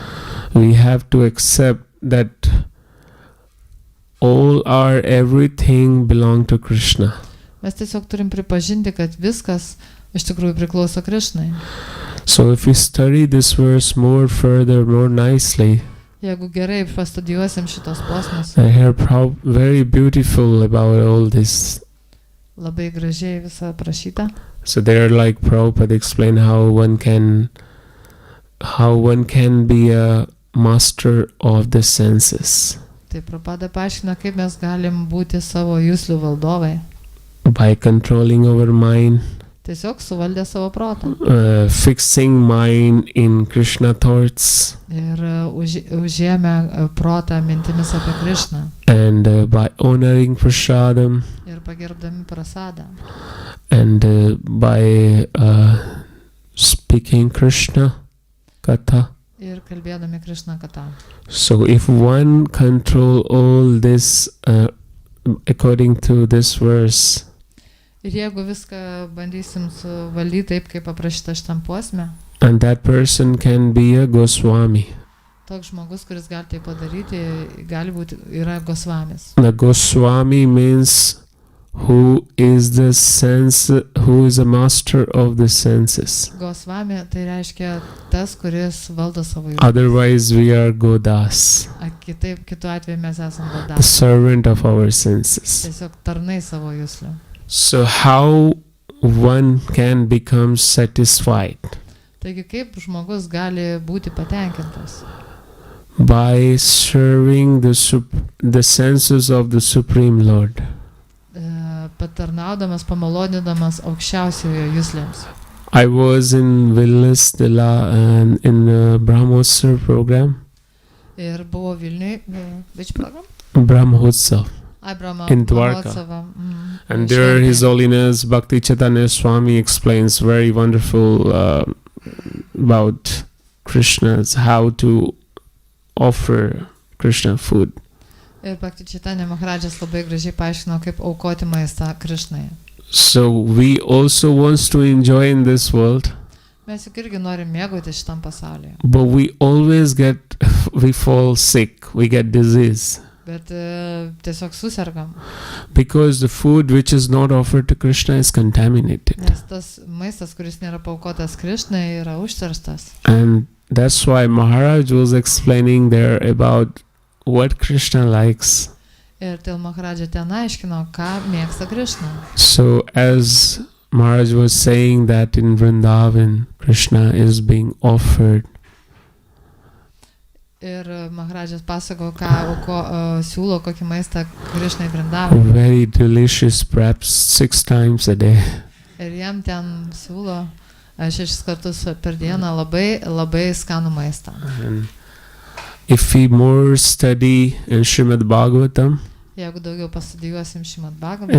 We have to accept that all our everything belong to Krishna. Mes tiesiog turim pripažinti, kad viskas iš tikrųjų priklauso Krišnai. So if we study this verse more further, more nicely, Jeigu gerai pastudijuosim šitos posmus, I hear very beautiful about all this. labai gražiai visą aprašyta. So there, like Prabhupada explained how one can be a master of the senses Tai Prabhupada paaiškina, kaip mes galim būti savo juslių valdovai. by controlling our mind, Tiesiog suvaldę savo protą. fixing mind in Krishna thoughts, Ir užėmę protą mintimis apie Krišną. and by honoring prasadam, Ir pagerbdami prasadą. and by speaking Krishna katha. Ir kalbėdami Krišną katą. So if one control all this according to this verse, Ir jeigu viską bandysim suvaldyti taip, kaip aprašyta šitam posme, and that person can be a Goswami. toks žmogus, kuris gali tai padaryti, gali būti, yra Gosvamis. The Goswami means who is a master of the senses. Gosvami tai reiškia tas, kuris valdo savo jausmus. Otherwise we are Godas, Kitaip, kitu atveju mes esame the Godas. servant of our senses. Tiesiog tarnai savo juslių. So how one can become satisfied? Taigi kaip žmogus gali būti patenkintas? By serving the senses of the Supreme Lord. Patarnaudamas, pamalodindamas aukščiausiojo juslėms. I was in Vilnius in a Brahmotsav program. Ir buvo Vilniui, which program? Brahmotsav in Dwarka. Brahmotsava, And there His Holiness Bhakti Chaitanya Swami explains very wonderful about Krishna's, how to offer Krishna food. Ir Bhakti Chaitanya Maharadžas labai gražiai paaiškino, kaip aukoti maistą Krišnai. So we also wants to enjoy in this world. Mes juk irgi norim mėgauti šitam pasaulyje. but we always we fall sick, we get disease. Bet tiesiog susergam, Because the food which is not offered to Krishna is contaminated. nes tas maistas, kuris nėra paukotas Krišnai, yra užterstas. And that's why Maharaj was explaining there about what Krishna likes. Ir Til Maharadža ten aiškino, ką mėgsta Krišna. So as Maharaj was saying that in Vrindavan, Krishna is being offered Ir Maharadžas pasako, siūlo kokį maistą Krišnai Vrindavai. very delicious, perhaps 6 times a day. Ir jam ten siūlo 6 kartus per dieną labai, labai skanų maistą. And if we more study in Srimad Bhagavatam, Jeigu daugiau pastudijuosim Šrimad Bhagavat,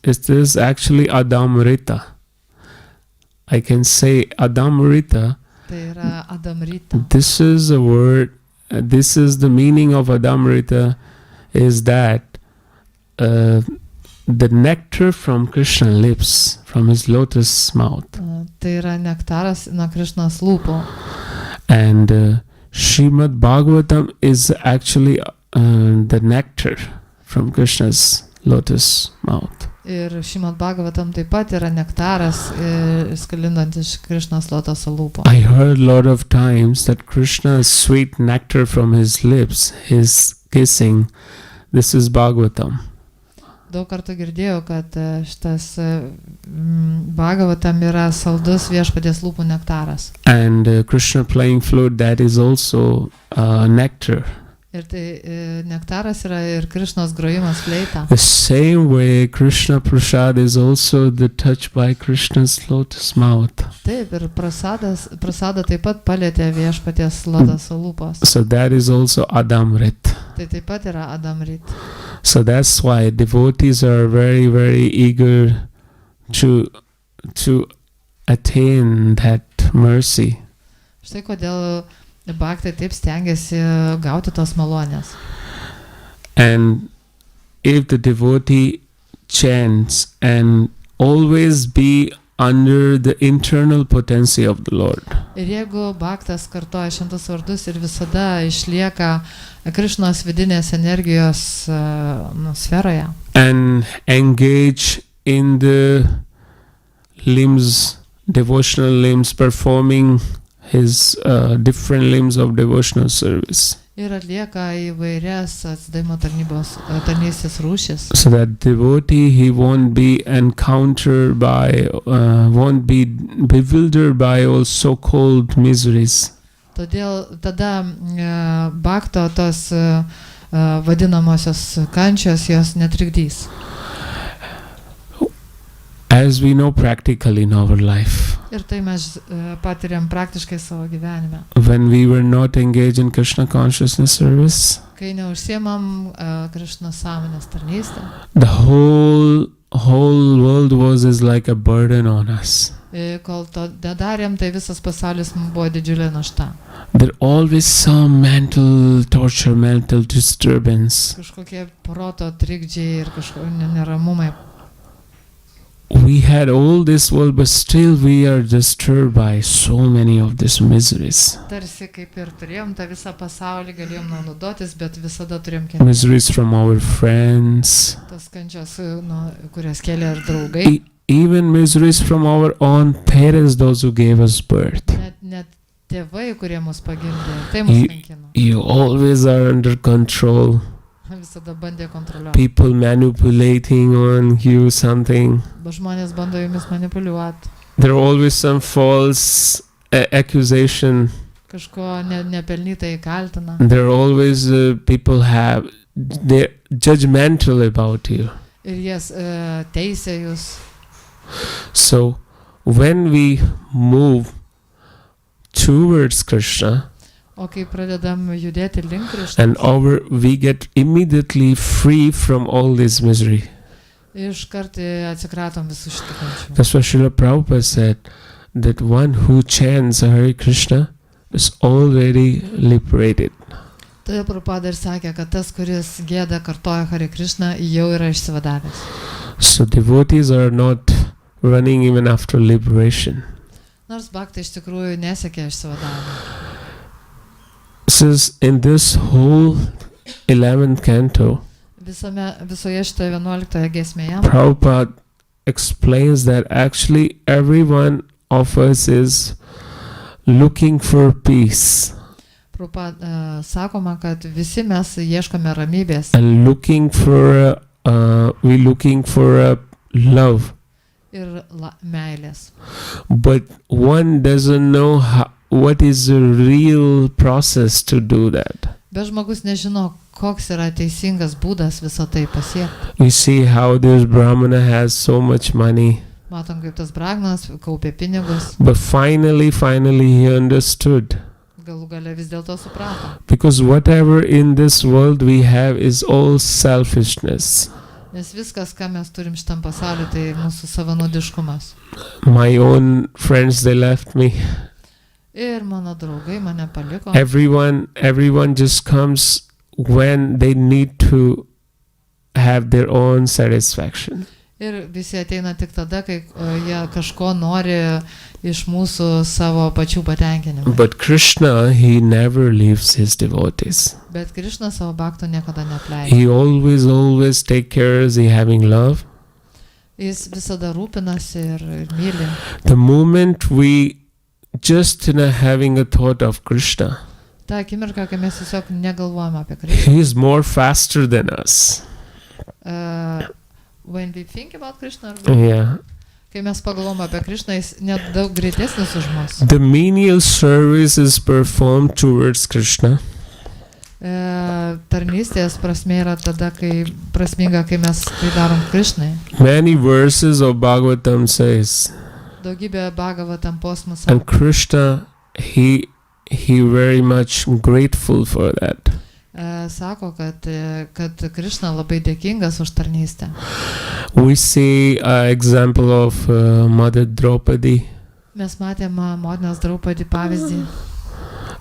it is actually Adamrita. I can say Adamrita. tai yra Adamrita. This is a word, this is the meaning of Adamrita, is that the nectar from Krishna lips, from his lotus mouth. Tai yra nektaras nuo Krišnos lūpų. And Srimad Bhagavatam is actually the nectar from Krishna's lotus mouth. Ir Šrimad Bhagavatam taip pat yra nektaras sklindantis iš Krišnos lotoso lūpų. I heard a lot of times that Krishna's sweet nectar from his lips, his kissing, this is Bhagavatam. Daug kartų girdėjau, kad šitas Bhagavatam yra saldus viešpaties lūpų nektaras. And Krishna playing flute, that is also nectar. Ir tai nektaras yra ir Krišnos grojimas fleita. The same way Krishna Prasad is also the touch by Krishna's lotus mouth. Taip, ir prasada taip pat palėtė viešpaties lotoso lūpos. So that is also Adamrit. Tai taip pat yra Adamrit. So that's why devotees are very, very eager to attain that mercy. Štai kodėl bhaktai taip stengiasi gauti tos malonės. And if the devotee chants and always be under the internal potency of the Lord, Ir jeigu bhaktas kartoja šventus vardus ir visada išlieka Krišnos vidinės energijos sferoje, and engage in the limbs, devotional limbs, performing his different limbs of devotional service, ir atlieka įvairias atsidavimo tarnystės rūšis, so that devotee, he won't be encountered by, won't be bewildered by all so-called miseries. todėl tada bhakto tos vadinamosios kančios jos netrikdys. As we know practically in our life, Ir tai mes patiriam praktiškai savo gyvenime. when we were not engaged in Krishna consciousness service, Kai neužsiemam Krišnos sąmonės tarnystę, the whole world is like a burden on us. kol to nedarėm, tai visas pasaulis mums buvo didžiulė našta. There always some mental torture, mental disturbance. Kažkokie proto trikdžiai ir kažkokie neramumai. We had all this world, but still we are disturbed by so many of these miseries. Tarsi kaip ir turėjom tą visą pasaulį, galėjom naudotis, bet visada turėjom kentėti. Miseries from our friends, Tas kančios, kurias kėlė ir draugai. even miseries from our own parents, those who gave us birth. Net tėvai, kurie mus pagimdė, tai mus kankino. You always are under control. Visada bandė kontroliuoti. People manipulating on you something. Bet žmonės bando jumis manipuliuoti. There are always some false accusation. Kažko nepelnytai kaltina. There are always they're judgmental about you. Ir jas teisė jūs. So when we move towards Krishna, O kai pradedam judėti link Krišnos, and we get immediately free from all this misery. iškart atsikratom visų šitų kančių. That's what Srila Prabhupada said, that one who chants Hare Krishna is already liberated. Tada Prabhupada ir sakė, kad tas, kuris gėda kartoja Hare Krishna, jau yra išsivadavęs. So devotees are not running even after liberation. Nors bhakta iš tikrųjų nesiekia išsivadavimo. Says in this whole 11th canto, Visoje šitoje 11 giesmėje Prabhupada explains that actually everyone of us is looking for peace sakoma, kad visi mes ieškome ramybės and looking for love, ir meilės. but one doesn't know what is the real process to do that. Bet žmogus nežino, koks yra teisingas būdas visą tai pasiekti. We see how this Brahmana has so much money, Matom, kaip tas brahmanas kaupė pinigus, but finally he understood. galų gale vis dėlto suprato. Because whatever in this world we have is all selfishness. Nes viskas, ką mes turim šitam pasauliu, tai mūsų savanaudiškumas. My own friends, they left me. Ir mano draugai mane paliko. Everyone just comes when they need to have their own satisfaction. Ir visi ateina tik tada, kai jie kažko nori iš mūsų savo pačių patenkinimą. But Krishna, he never leaves his devotees. Bet Krishna savo bhakto niekada neapleidžia. He always take care, he having love. Jis visada rūpinasi ir myli. The moment we just having a thought of Krishna, Ta akimirka, kai mes tiesiog negalvojame apie Krishną. he is more faster than us. When we think about Krishna, Yeah. kai mes pagalvojame apie Krishną, jis net daug greitesnis už mus. The menial service is performed towards Krishna. Tarnystės prasme yra tada, kai prasminga, kai mes tai darom Krishnai. Many verses of Bhagavatam says, Daugybė Bhagavatam posmus and Krishna, he very much grateful for that. Sako, kad Krishna labai dėkingas už tarnystę. We see an example of Mother Draupadi, Mes matėme motinos Draupadi pavyzdį.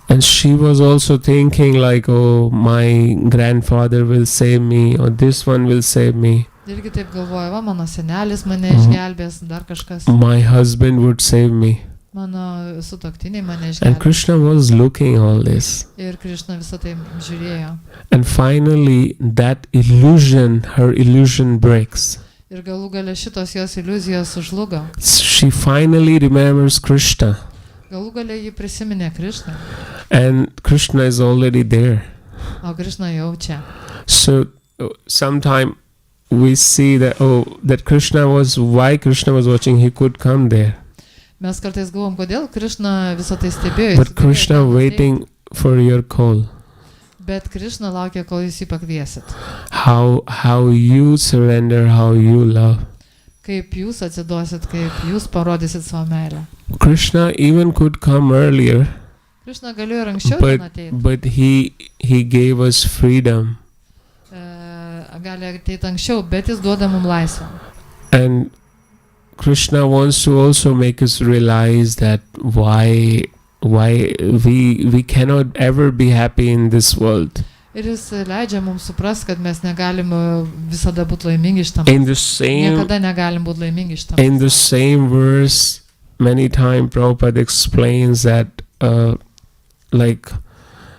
and she was also thinking like, oh, my grandfather will save me, or this one will save me. Irgi taip galvoja, va, mano senelis mane išgelbės, dar kažkas. My husband would save me. Mano sutuoktiniai mane And išgelbės. Krishna was looking all this. Ir Krishna visą tai žiūrėjo. And finally, that her illusion breaks. Ir galų gale šitos jos iliuzijos sužlugo. She finally remembers Krishna. Galų gale ji prisiminė Krishną. And Krishna is already there. O Krishna jau čia. So sometime we see that, that why Krishna was watching, he could come there. Mes kartais galvom, kodėl Krishna visą tai stebėjo. But Krishna waiting for your call. Bet Krishna laukia, kol jūs jį pakviesit. How you surrender, how you love. Kaip jūs atsiduosit, kaip jūs parodysit savo meilę. Krishna even could come earlier, Krishna galėjo ir anksčiau ten ateiti. but he gave us freedom. Gali ateiti anksčiau, bet jis duoda mums laisvę. And Krishna wants to also make us realize that why we cannot ever be happy in this world. Ir jis leidžia mums supras, kad mes negalim visada būti laimingi šitam. Niekada negalim būti laimingi šitam. In the same verse, many times Prabhupada explains that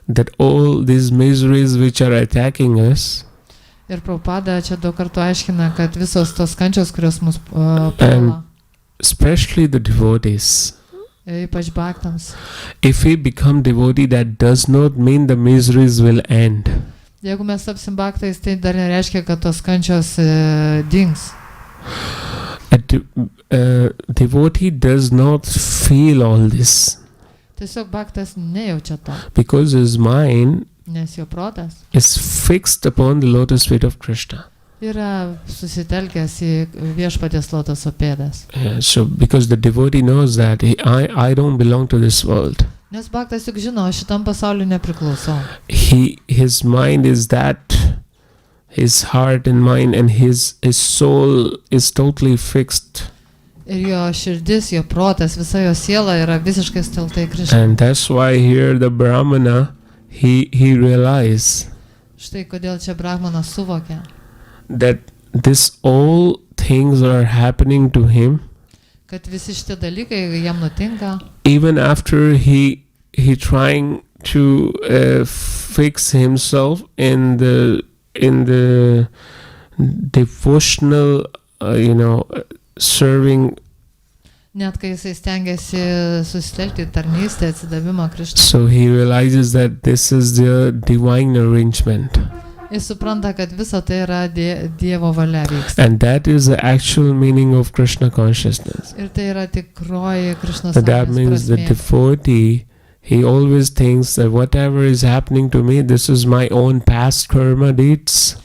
that all these miseries which are attacking us, Ir Prabhupada čia daug kartų aiškina, kad visos tos kančios, kurios mus puola, especially the devotees, ypač bhaktams. if we become devotee, that does not mean the miseries will end. Jeigu mes tapsim bhaktais, tai dar nereiškia, kad tos kančios dings. A devotee does not feel all this Tiesiog bhaktas nejaučia to, because his mind nes jo protas is fixed upon the lotus feet of Krishna. yra susitelkęs į viešpaties lotoso pėdas. So because the devotee knows that I don't belong to this world. Nes bhaktas juk žino, šitam pasauliu nepriklausau. His mind is that, his heart and mind and his soul is totally fixed. Ir jo širdis, jo protas, visa jo siela yra visiškai stelta į Krishną. And that's why here the Brahmana, he realized Štai kodėl čia brahmanas suvokė, that this all things are happening to him, kad visi šitie dalykai jam nutinka, even after he trying to fix himself in the devotional serving. net kai jisai stengiasi susitelkti į tarnystę, atsidavimą Kristus. So he realizes that this is the divine arrangement. Jis supranta, kad visa tai yra Dievo valia vyksta. And that is the actual meaning of Krishna consciousness. Ir tai yra tikroji Krishna But that sąmonės means the prasmė. devotee, he always thinks that whatever is happening to me, this is my own past karma deeds.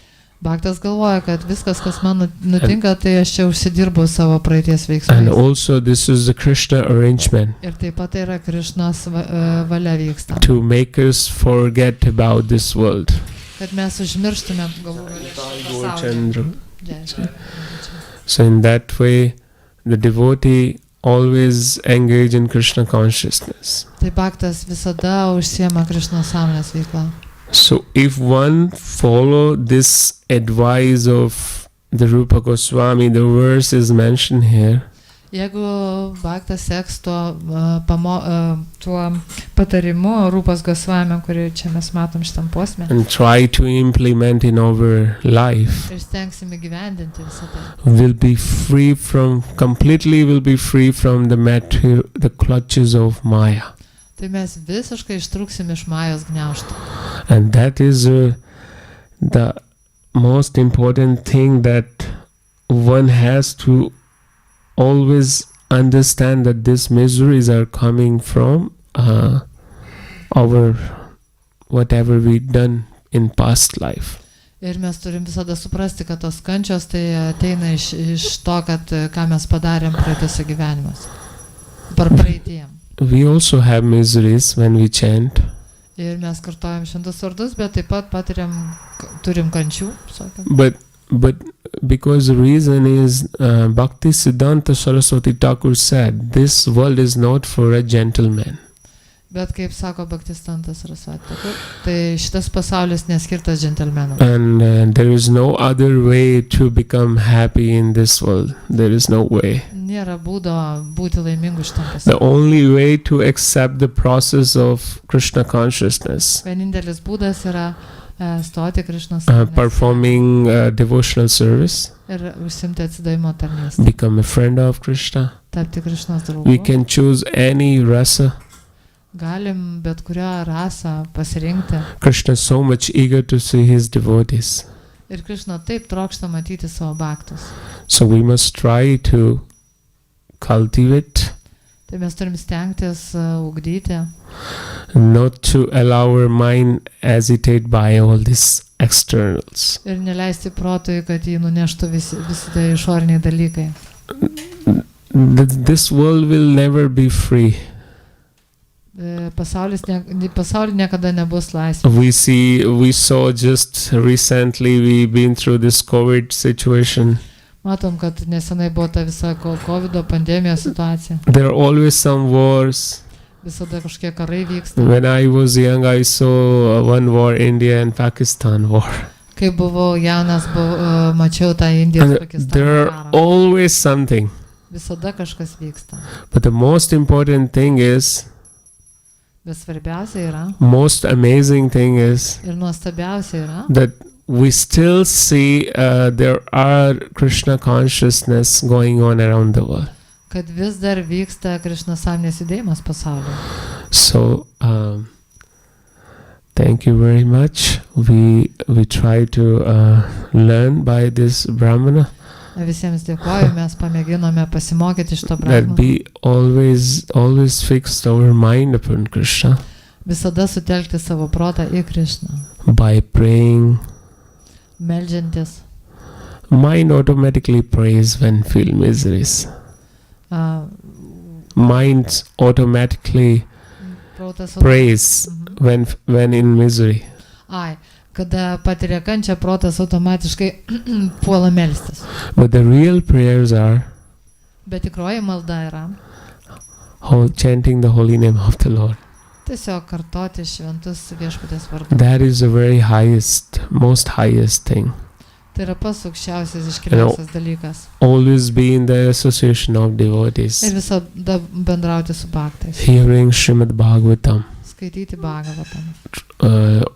Bhaktas galvoja, kad viskas, kas man nutinka, tai aš čia užsidirbu savo praeities And veiksmais. also this is the Krishna arrangement Ir taip pat tai yra Krishnos valia vyksta. to make us forget about this world. Kad mes užmirštumėm galų gale šį pasaulį. Chandra. Dėkui. So in that way, the devotee always engage in Krishna consciousness. Tai Bhaktas visada užsiema Krishnos sąmonės veiklą. So if one follow this advice of the Rupa Goswami, the verse is mentioned here. Jeigu Bhaktas seks tuo patarimu Rupas Gosvami, kurį čia mes matom šitam posme, And try to implement in our life, ir stengsime gyvendinti visą tai, completely will be free from the clutches of Maya. tai mes visiškai ištrūksim iš Majos gniaužtų. And that is the most important thing, that one has to always understand that these miseries are coming from our whatever we done in past life. Ir mes turim visada suprasti, kad tos kančios tai ateina iš to, kad ką mes padarėm praeitose gyvenimuose. Praeitiem. We also have miseries when we chant. Ir mes kartojam šventus vardus, bet taip pat turim kančių, sakėm. But because the reason is Bhakti Siddhanta Saraswati Thakur said, this world is not for a gentleman. Bet kaip sako Bhaktistantas Saraswati, tai šitas pasaulis neskirtas džentelmenams. And there is no other way to become happy in this world. There is no way. Nėra būdo būti laimingu šitam The pasauliu. only way to accept the process of Krishna consciousness, Vienintelis būdas yra stoti Krišnos performing devotional service, ir užsimti atsidavimo tarnystę. become a friend of Krishna. Tapti Krišnos We draugu. can choose any rasa. Galim bet kurią rasą pasirinkti. Krishna is so much eager to see his devotees. Ir Krišna taip trokšta matyti savo bhaktus. So we must try to cultivate, Tai mes turim stengtis ugdyti, not to allow our mind agitate by all these externals. ir neleisti protui, kad jį nuneštų visi tai išoriniai dalykai. This world will never be free. Pasaulį niekada nebus laisvė. We saw just recently, we've been through this COVID situation. Matom, kad nesenai buvo ta visa COVID pandemijos situacija. There are always some wars. Visada kažkokie karai vyksta. When I was young, I saw one war, India and Pakistan war. Kai buvau jaunas, mačiau tą Indijos And Pakistano there are karą. always something. Visada kažkas vyksta. But the most important thing is, Bet svarbiausia yra most amazing thing is ir nuostabiausia yra, that we still see there are Krishna consciousness going on around the world. kad vis dar vyksta Krišnos sąmonės judėjimas pasaulyje. So thank you very much. We try to learn by this Brahmana, Visiems dėkoju, mes pamėginome pasimokyti iš to that brahmano. we always fixed our mind upon Krishna Visada sutelkti savo protą į Krišną. by praying. Meldžiantis. Mind automatically prays when feel miseries. Mind automatically Protas prays when in misery. Kada patiria kančią, protas automatiškai puola melstis. But the real prayers are Bet tikroji malda yra chanting the holy name of the Lord. tiesiog kartoti šventus viešpatės vardus. That is the very highest, most highest thing. Tai yra pats aukščiausias iškiliausias dalykas. Always be in the association of devotees. Ir visada bendrauti su bhaktais. Hearing Srimad Bhagavatam. Skaityti Bhagavatam.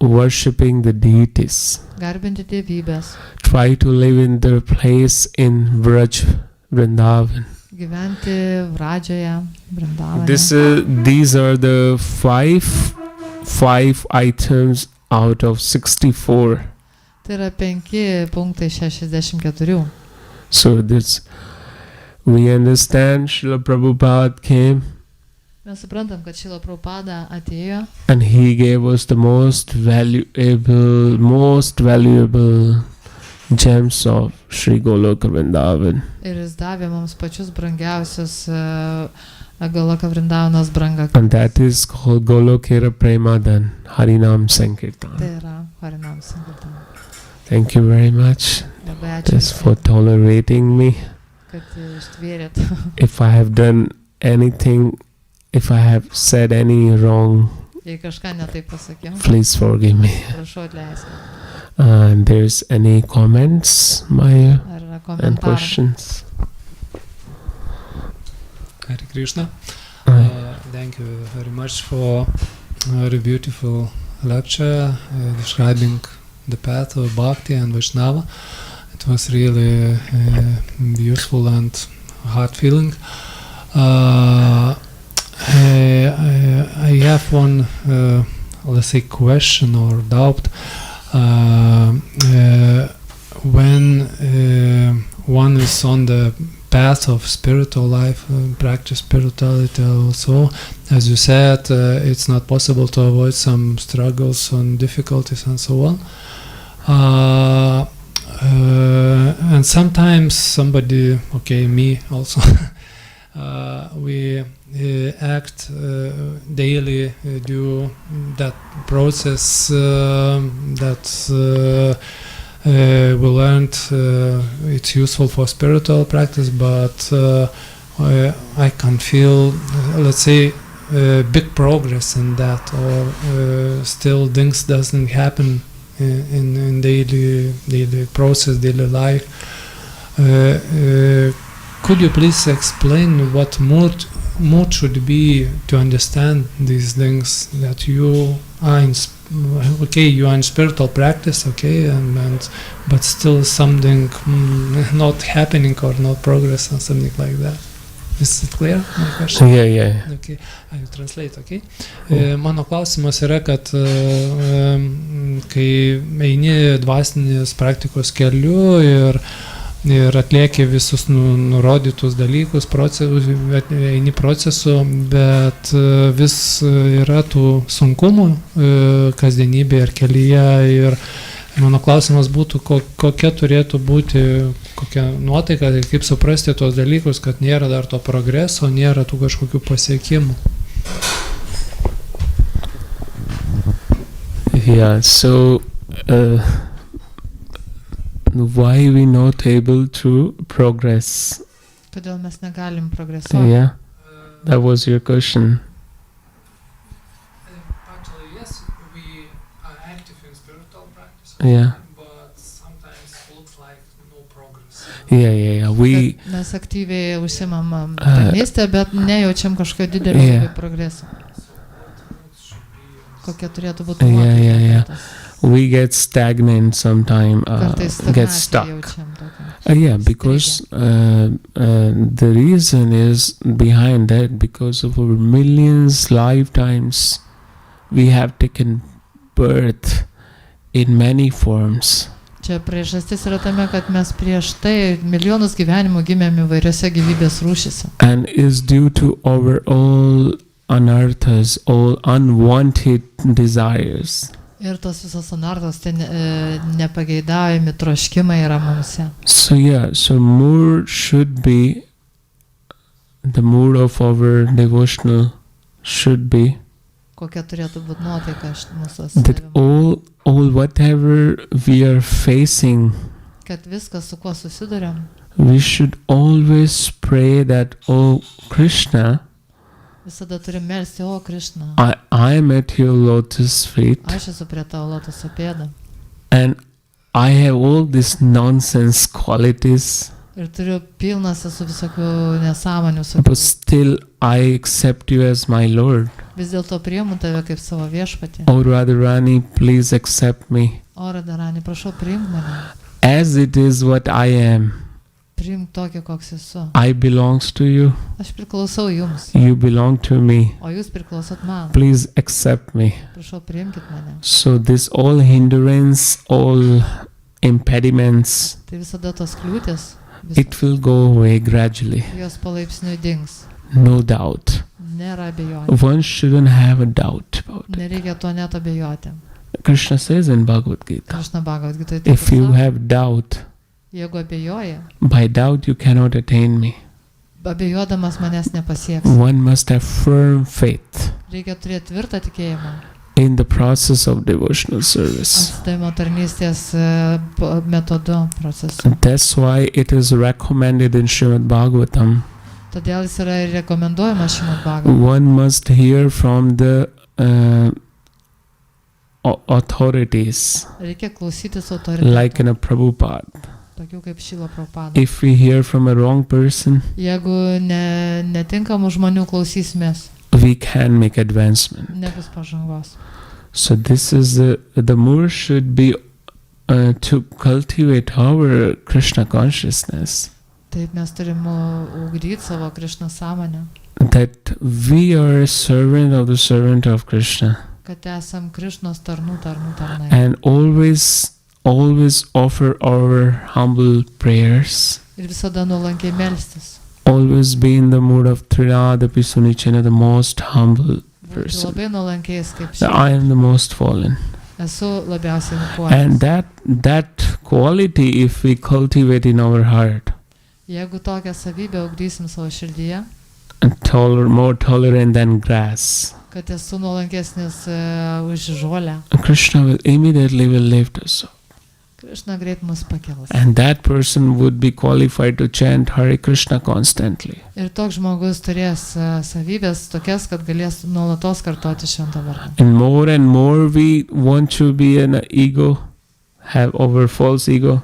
Worshipping the deities. Garbinti dievybės. Try to live in their place in Vraj, Vrindavan. Gyventi Vradžioje, Vrindavane. These are the five items out of 64. Tai yra 5 punktai 64. So this, we understand Srila Prabhupada came. Mes suprantam, kad Šrila Prabhupada atėjo. And he gave us the most valuable gems of Sri Goloka Vrindavan. Ir jis davė mums pačius brangiausius Goloka Vrindavanos brangakmenius. And that is called Golokera Premadan, Harinam Sankirtan. Tai yra Harinam Sankirtan. Thank you very much just for tolerating me. Kad ištvėrėt. If I have done anything, if I have said any wrong, Jei kažką netaip pasakiau, please forgive me. prašau atleisti. And there's any comments, Maya, Ar yra and komentarai? questions? Hare Krishna. Aye. Thank you very much for a beautiful lecture describing the path of Bhakti and Vaishnava. It was really useful and heart feeling. I have one, let's say, question or doubt. When one is on the path of spiritual life, practice spirituality also, as you said, it's not possible to avoid some struggles and difficulties and so on. And sometimes somebody, okay, me also, we act daily, do that process that we learned it's useful for spiritual practice, but I can feel, let's say, big progress in that, or still things doesn't happen in daily process, daily life. Could you please explain what mood should be to understand these things, that you are in you are in spiritual practice, but still something not happening or not progress or something like that? Is it clear, my question? Yeah. Okay, I will translate, okay? Mano klausimas yra, kad kai eini dvasinės praktikos keliu ir atlieki visus nurodytus dalykus, eini procesu, bet vis yra tų sunkumų kasdienybėje ir kelyje, ir mano klausimas būtų, kokia turėtų būti, kokia nuotaika, kaip suprasti tos dalykus, kad nėra dar to progreso, nėra tų kažkokių pasiekimų. Yeah, so why we not able to progress? Kodėl mes negalim progresuoti? Yeah, that was your question. Actually, yes, we are active in spiritual practice, Yeah. but sometimes looks like no progress. Yeah. We Kad mes aktyviai užsimam tarnystę, bet nejaučiam kažkokio didelio progreso. Kokia turėtų būti nuotaika. we get stagnant sometime, get stuck. Because the reason is behind that, because of our millions lifetimes we have taken birth in many forms. Čia priežastis yra tame, kad mes prieš tai milijonus gyvenimų gimėm įvairiose gyvybės rūšise. And is due to our all anarthas, all unwanted desires. Ir tos visos anartos, tai nepageidaujami troškimai yra mumse. So more should be, the mood of our devotional should be Kokia turėtų būti nuotaika mūsų that savim. all whatever we are facing, Kad viskas, su kuo susiduriam, we should always pray that, oh Krishna, visada turim melsti, o Krišna, I am at your lotus feet, aš esu prie tavo lotoso pėdą. and I have all these nonsense qualities, ir turiu pilnas esu visokių nesąmonių, but still I accept you as my Lord. vis dėlto priimu tave kaip savo viešpatį. O Radharani, please accept me O Radharani, prašau, priimk mane. as it is what I am. Priimk tokį, koks esu. I belongs to you. Aš priklausau jums, You belong to me. o jūs priklausot man. Please accept me. Prašau, priimkit mane. So this all hindrance, all impediments, Tai visada tos kliūtis, it will go away gradually. jos palaipsniui dings. No doubt. Nėra abejonių. One shouldn't have a doubt about it. Nereikia to net abejoti. Krishna says in Bhagavad Gita, Krišna Bhagavad Gitoje taip if you sako, have doubt, jeigu abejoji, by doubt you cannot attain me. abejodamas manęs nepasieks. One must have firm faith Reikia turėti tvirtą tikėjimą. in the process of devotional service. Atsidavimo tarnystės metodu, procesu. That's why it is recommended in Srimad Bhagavatam. Todėl jis yra ir rekomenduojamas Šrimad Bhagavatam. One must hear from the authorities, Reikia klausytis like autoritetų, in a Prabhupada. tokių kaip Šila Prabhupada. If we hear from a wrong person, Jeigu netinkamų žmonių klausysimės, we can make advancement. nebus pažangos. So this is the more should be to cultivate our Krishna consciousness, Taip mes turim ugdyti savo Krišną sąmonę, that we are a servant of Krishna, kad esam Krišnos tarnai. and always offer our humble prayers, Ir visada nuolankiai melstis. always be in the mood of Trinadapi Sunichana, the most humble Būti person. labai nuolankiais kaip That I šiandien. am the most fallen. Esu labiausiai And nupuolęs. that quality, if we cultivate in our heart, Jeigu tokią savybę ugdysim savo širdyje, and more tolerant than grass, kad esu nuolankesnis už žolę, Krishna will immediately lift us up. Krišna greit mus pakels. And that person would be qualified to chant Hare Krishna constantly. Ir toks žmogus turės savybės tokias, kad galės nuolatos kartoti šventą vardą. And more we want to be an ego, have our false ego,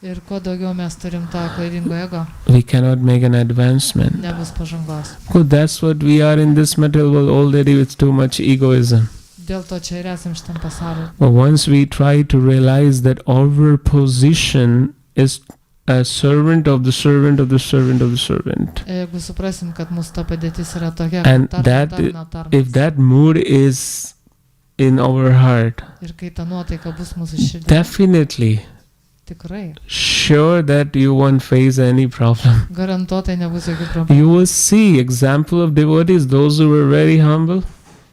Ir kuo daugiau mes turim to klaidingo ego, we cannot make an advancement. nebus pažangos. Because that's what we are in this material world already, with too much egoism. Dėl to čia ir esam šitam pasauliu. But once we try to realize that our position is a servant of the servant of the servant of the servant, Jeigu suprasim, kad mūsų ta padėtis yra tokia, And kad that if that mood is in our heart, ir kai ta nuotaika bus mūsų širdį, definitely, tikrai, sure that you won't face any problem. garantuotai nebus jokių problemų. You will see example of devotees, those who were very humble,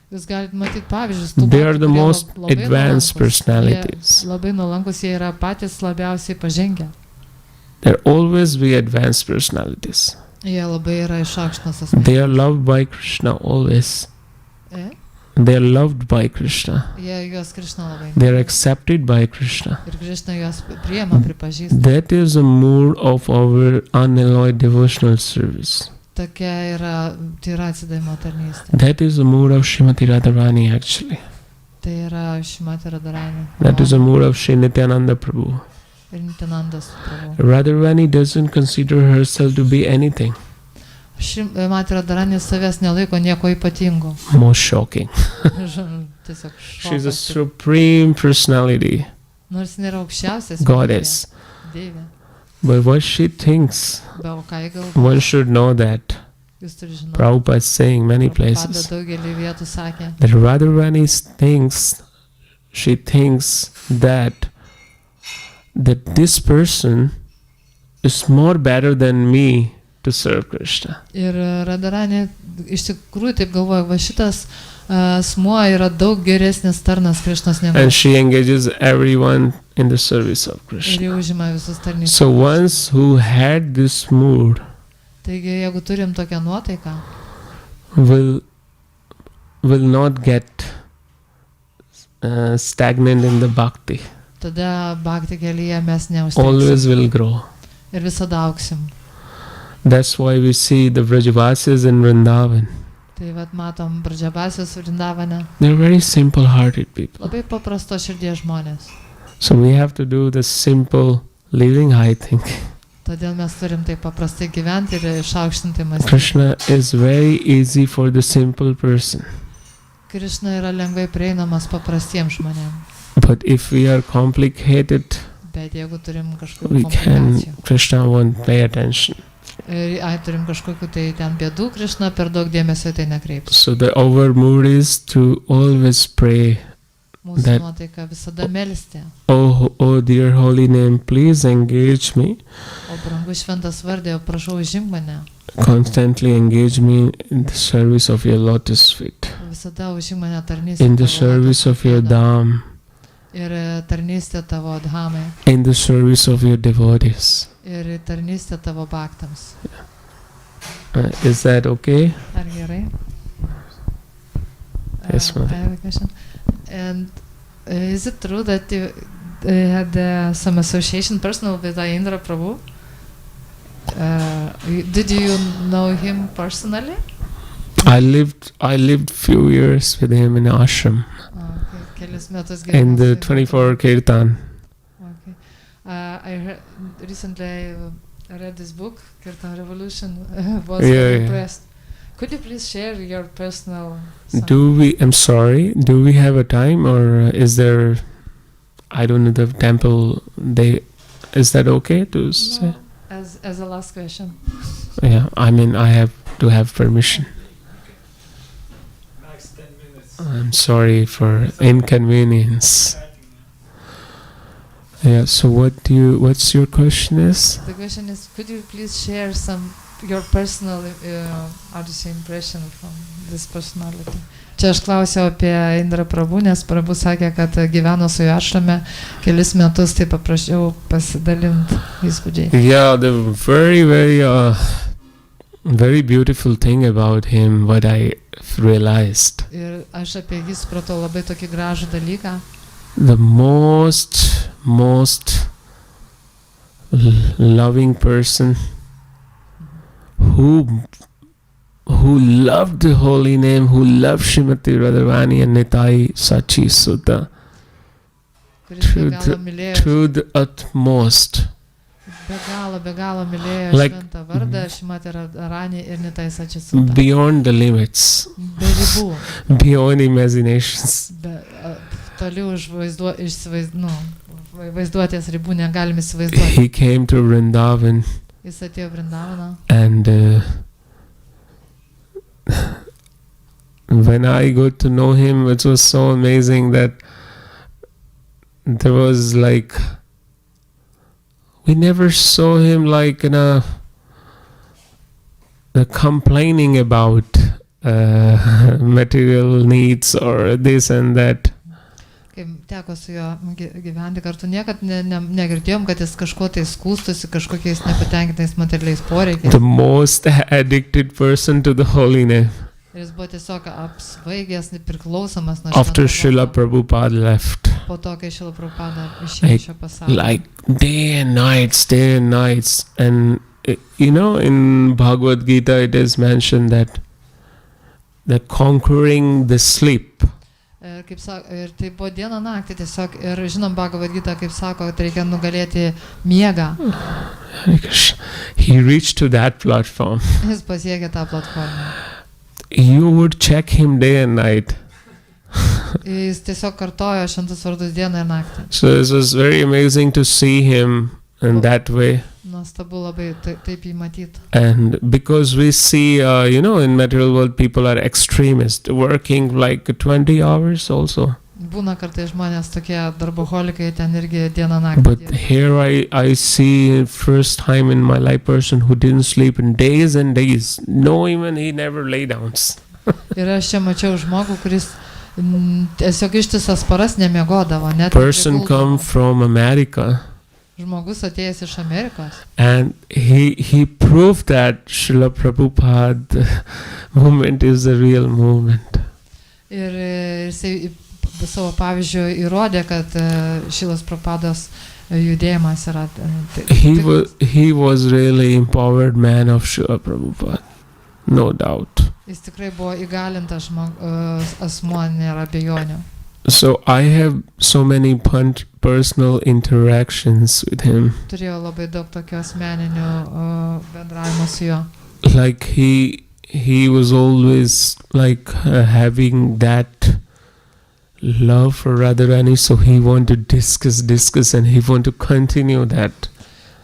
Jūs galite matyti pavyzdžius, tų they are moterų, the kurie most labai advanced nuolankus. personalities. Jie labai nuolankus, jie yra patys labiausiai pažengę. There always be advanced personalities. Jie labai yra išaukštinas asmenys. They are loved by Krishna always. They are loved by Krishna. Jie juos Krišna labai. They are accepted by Krishna. Ir Krišna juos priema, pripažįsta. That is a mood of our unalloyed devotional service. Tokia yra, tai yra atsidavimo tarnystė. That is the mood of Srimati Radharani actually. Tai yra Šrimati Radharani. That is the mood of Sri Nityananda Prabhu. Ir Nityanandas Prabhu. Radharani doesn't consider herself to be anything. Šrimati Radharani savęs nelaiko nieko ypatingo. Most shocking. Tiesiog She's a šokas. supreme personality, Nors nėra aukščiausias. goddess. Dievė. But what she thinks, Be o ką jį galvoja. one should know that. Jūs turi žinoti. Prabhupada is saying many Prabhupada places daugelį vietų sakė. that Radharani thinks, she thinks that this person is more better than me to serve Krishna. Ir Radharani iš tikrųjų taip galvoja, va šitas asmuo yra daug geresnis tarnas Krišnos negu And aš. she engages everyone in the service of Ir Krishna. jau užima visus tarnystės. So once who had this mood Taigi, jeigu turim tokią nuotaiką, will not get stagnant in the bhakti. tada bhakti kelyje mes neužstrigsim. Always will grow. Ir visada auksim. That's why we see the Vrajavasis in Vrindavan. Tai vat matom Bradžabasius Vrindavane. They're very simple-hearted people. Labai paprasto širdies žmonės. So we have to do the simple living, I think. Todėl mes turim taip paprastai gyventi ir išaukštinti mąstyti. Krishna is very easy for the simple person. Krišna yra lengvai prieinamas paprastiems žmonėms. But if we are complicated, Bet jeigu turim kažkokių we can, komplikacijų, Krishna won't pay attention. ir turim kažkokių tai ten bėdų, Krišna per daug dėmesio į tai nekreips. So the our mood is to always pray, Mūsų that- nuotaika visada melsti. oh dear holy name, please engage me. O brangus šventas vardė, prašau užimk mane. Constantly engage me in the service of your lotus feet, Visada užimk mane tarnystę. in the tavo service lotoso of your pėdom. dham, Ir tarnystė tavo dhamai. in the service of your devotees. Ir tarnystė tavo baktams. Is that okay? Ar gerai? Yes, ma'am. I have a question. And is it true that you had some association personal with Indra Prabhu? Did you know him personally? I lived few years with him in ashram Okay. Kelis metus in the gyvenau su- 24 kirtan. Okay. Recently I read this book, Kirtan Revolution. Was Yeah, very yeah. impressed. Could you please share your personal? I'm sorry, do we have a time, or is there, I don't know, the temple, is that okay to say? No, as a last question. Yeah, I mean, I have to have permission. Max 10 minutes. I'm sorry for inconvenience. Yeah, so what's your question is? The question is, could you please share your personal impression from this personality? Čia aš klausiau apie Indra Prabhu, nes Prabhu sakė, kad gyveno su juo ašrame kelis metus, tai paprašiau pasidalinti įspūdžiai. Yeah, the very beautiful thing about him, what I realized, Ir aš apie jį supratau labai tokį gražų dalyką. the most loving person who loved the holy name, who loved Srimati Radharani and Nitai Sachi Sutta Kuris be galo mylėjo, to the utmost. be galo mylėjo Like- šventą vardą, Šrimati Radharani ir Nitai Sachi Sutta. Beyond the limits, Be ribų, beyond imaginations. toli už vaizduotės ribų negalime įsivaizduoti. He came to Vrindavan Jis atėjo Vrindavaną. and when I got to know him, it was so amazing that there was like, we never saw him like the complaining about material needs or this and that. Kai teko su juo gyventi kartu, niekad negirdėjom, kad jis kažko tai skūstusi, kažkokiais nepatenkintais materialiais poreikiais. The most addicted person to the holy name Ir jis buvo tiesiog apsvaigęs, priklausomas nuo after švento Srila vardo. Prabhupada left. Po to, kai Srila Prabhupada išėjo iš šio pasaulio. Like day and nights. And in Bhagavad Gita it is mentioned that conquering the sleep. Ir tai buvo diena naktį tiesiog. Ir žinom, Bhagavad Gita, kaip sako, kad reikia nugalėti miegą. He reached to that platform. Jis pasiekė tą platformą. You would check him day and night. Jis tiesiog kartojo šventus vardus dieną ir naktį. So it was very amazing to see him in that way. Nuostabu labai taip jį matyti. And because we see, in material world people are extremists, working like 20 hours also. Būna kartais žmonės tokie darboholikai, ten irgi dieną naktį. But dirba. here I see first time in my life person who didn't sleep in days and days. No, even he never lay down. Ir aš čia mačiau žmogų, kuris tiesiog ištisas paras nemiegodavo. Net Person nepriguldavo. come from America Žmogus atėjęs iš Amerikos. and he proved that Srila Prabhupada movement is the real movement. Ir jisai savo pavyzdžių įrodė, kad Šilas Prabhupados judėjimas yra. He was really empowered man of Srila Prabhupada, no doubt. Jis tikrai buvo įgalintas asmuo, nėra abejonių. So I have so many personal interactions with him. Turėjau labai daug tokio asmeninio bendravimo su juo. Like he was always like having that love for Radharani, so he wanted to discuss and he wanted to continue that.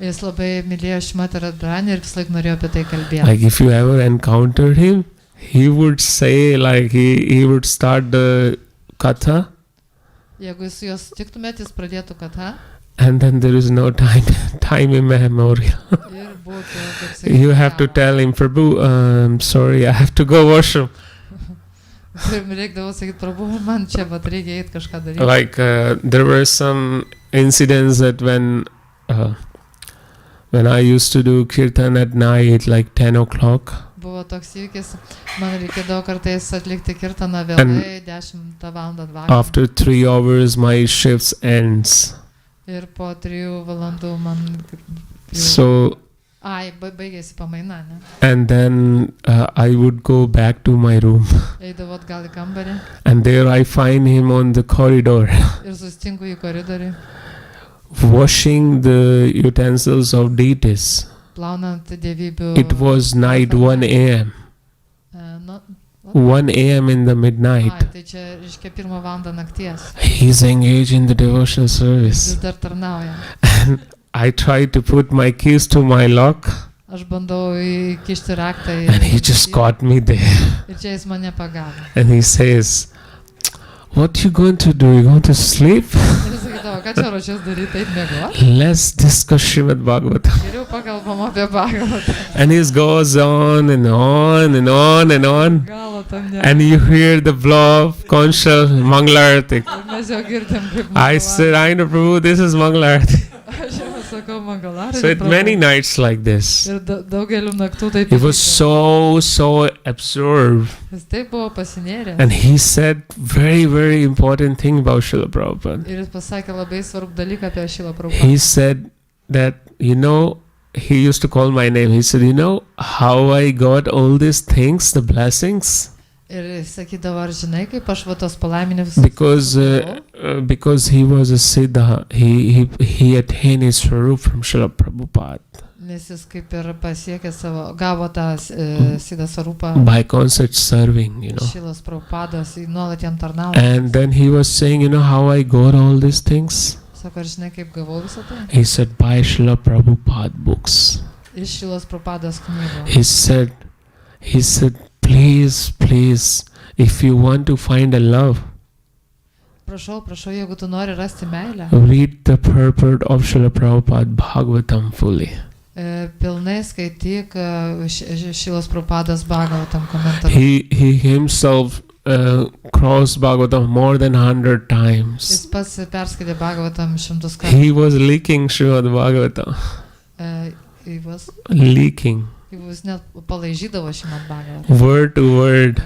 Jis labai mylėjo Šrimatą Radharanį ir vis laik norėjo apie tai kalbėti. Like if you ever encountered him, he would say like he would start the katha. Jeigu jūs su juo sutiktumėt, jis pradėtų katha. And then there is no time immemorial. Ir būtų, kaip sakyti, You have to tell him, Prabhu, sorry, I have to go washroom. Ir reikdavo sakyti, prabhu, man čia vat reikia eiti kažką daryti. Like there were some incidents that when I used to do kirtan at night, like 10 o'clock. Buvo toks įvykis, man reikėdavo kartais atlikti kirtaną vėlai, 10 valandą vakaro. After 3 hours, my shifts ends. Ir po 3 valandų man So baigėsi pamaina, ne? and then I would go back to my room, Eidavo atgal į kambarį and there I find him on the corridor, ir susitinku į koridorių, washing the utensils of deities. plaunant dievybių. It was night 1 a.m. 1 a.m. in the midnight. Tai čia, reiškia, 1 valandą nakties. He's engaged in the devotional service. Vis dar tarnauja. And I tried to put my keys to my lock, Aš bandau įkišti raktą and he just caught me there. ir čia jis mane pagavo. And he says, "What you going to do? You going to sleep? Ir jis sakydavo, ką čia ruošies daryti, taip mėgo? Let's discuss Srimad Bhagavatam." Geriau pakalbam apie Bhagavatą. And he goes on and on and on and on. Galo tam ne. And you hear the blow of Konshal Mangalarti. Ir mes jau girdim, kaip I said, "I know, Prabhu, this is Mangalarti." Aš jau sakau, Mangalarti. So it many nights like this. Ir daugeliu naktų taip. He was so absorbed. Jis taip buvo pasinėręs. And he said very important thing about Srila Prabhupada. Ir jis pasakė labai svarbų dalyką apie Šrila Prabhupadą. He said that, he used to call my name. He said, how I got all these things, the blessings? Ir jis sakydavo, ar žinai, kaip aš va tos palaiminimus. Because he was a Siddha, he attained his Swarup from Srila Prabhupada. Nes jis kaip ir pasiekė savo, gavo tą Siddha Swarupą. By constant serving, Šrilas Prabhupadas, nuolat jam tarnauja. And then he was saying, how I got all these things? Sako, ar žinai, kaip gavau visą tai? He said, by Srila Prabhupada books. Iš Šrilos Prabhupados knygų. He said, please, if you want to find a love, Prašau, jeigu tu nori rasti meilę, read the purport of Srila Prabhupada Bhagavatam fully. Pilnai skaityk Šrilos Prabhupados Bhagavatam komentarus. He himself crossed Bhagavatam more than 100 times. Jis pats perskaitė Bhagavatam 100 kartų. He was leaking Srimad Bhagavatam. He was net palaižydavo Srimad Bhagavatam. Word to word.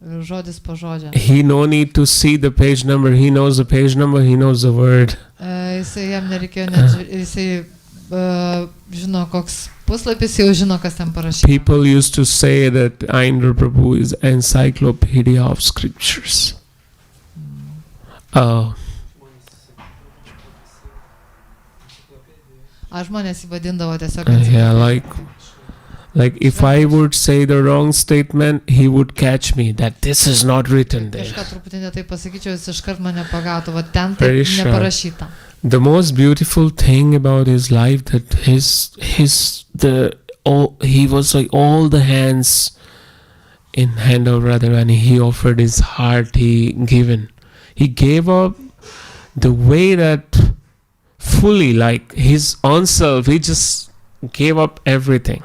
Žodis po žodžio. He no need to see the page number. He knows the page number. He knows the word. Jisai jam nereikėjo net, jisai žino, koks puslapis, jau žino, kas ten parašyta. People used to say that Indra Prabhu is encyclopedia of scriptures. Žmonės įvadindavo tiesiog. Yeah, like if I would say the wrong statement, he would catch me that this is not written there. Kažką truputį netai pasakyčiau, jis iškart mane pagautų, va ten taip neparašyta. The most beautiful thing about his life that he was like all the hands in hand of Radharani. He offered his heart. He gave up the way that fully, like his own self. He just gave up everything.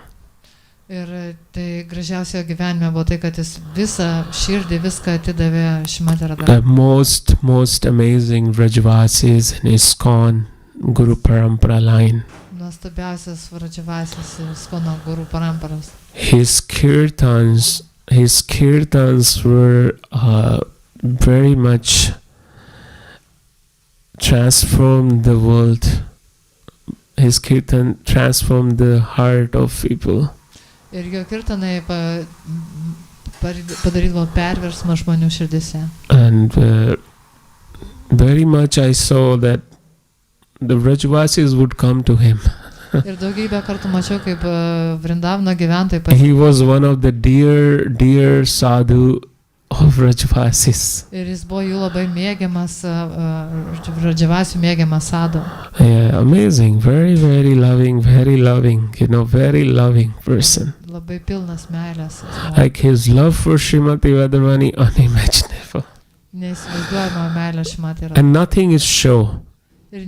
Ir tai gražiausia gyvenime buvo tai, kad jis visą širdį, viską atidavė Šrimatui Radharanai. The most amazing Vrajavasis in ISKCON Guru Parampara line. Nuostabiausias Vrajavasis ISKCON Guru Paramparos. His kirtans were very much transformed the world. His kirtan transformed the heart of people. Ir jo kirtanai padarydavo perversmą žmonių širdise. And very much I saw that the Vrajvasis would come to him. Ir daugybę kartų mačiau, kaip Vrindavano gyventojai He was one of the dear sadhu of Vrajvasis. ir jis buvo jų labai mėgiamas, Vrajvasių mėgiamas sadhu. Yeah, amazing. Very, very loving, very loving person. Labai pilnas meilės. Like his love for Srimati Radharani, unimaginable. Neįsivaizduojama meilė Šrimati Radharani. And nothing is show. Ir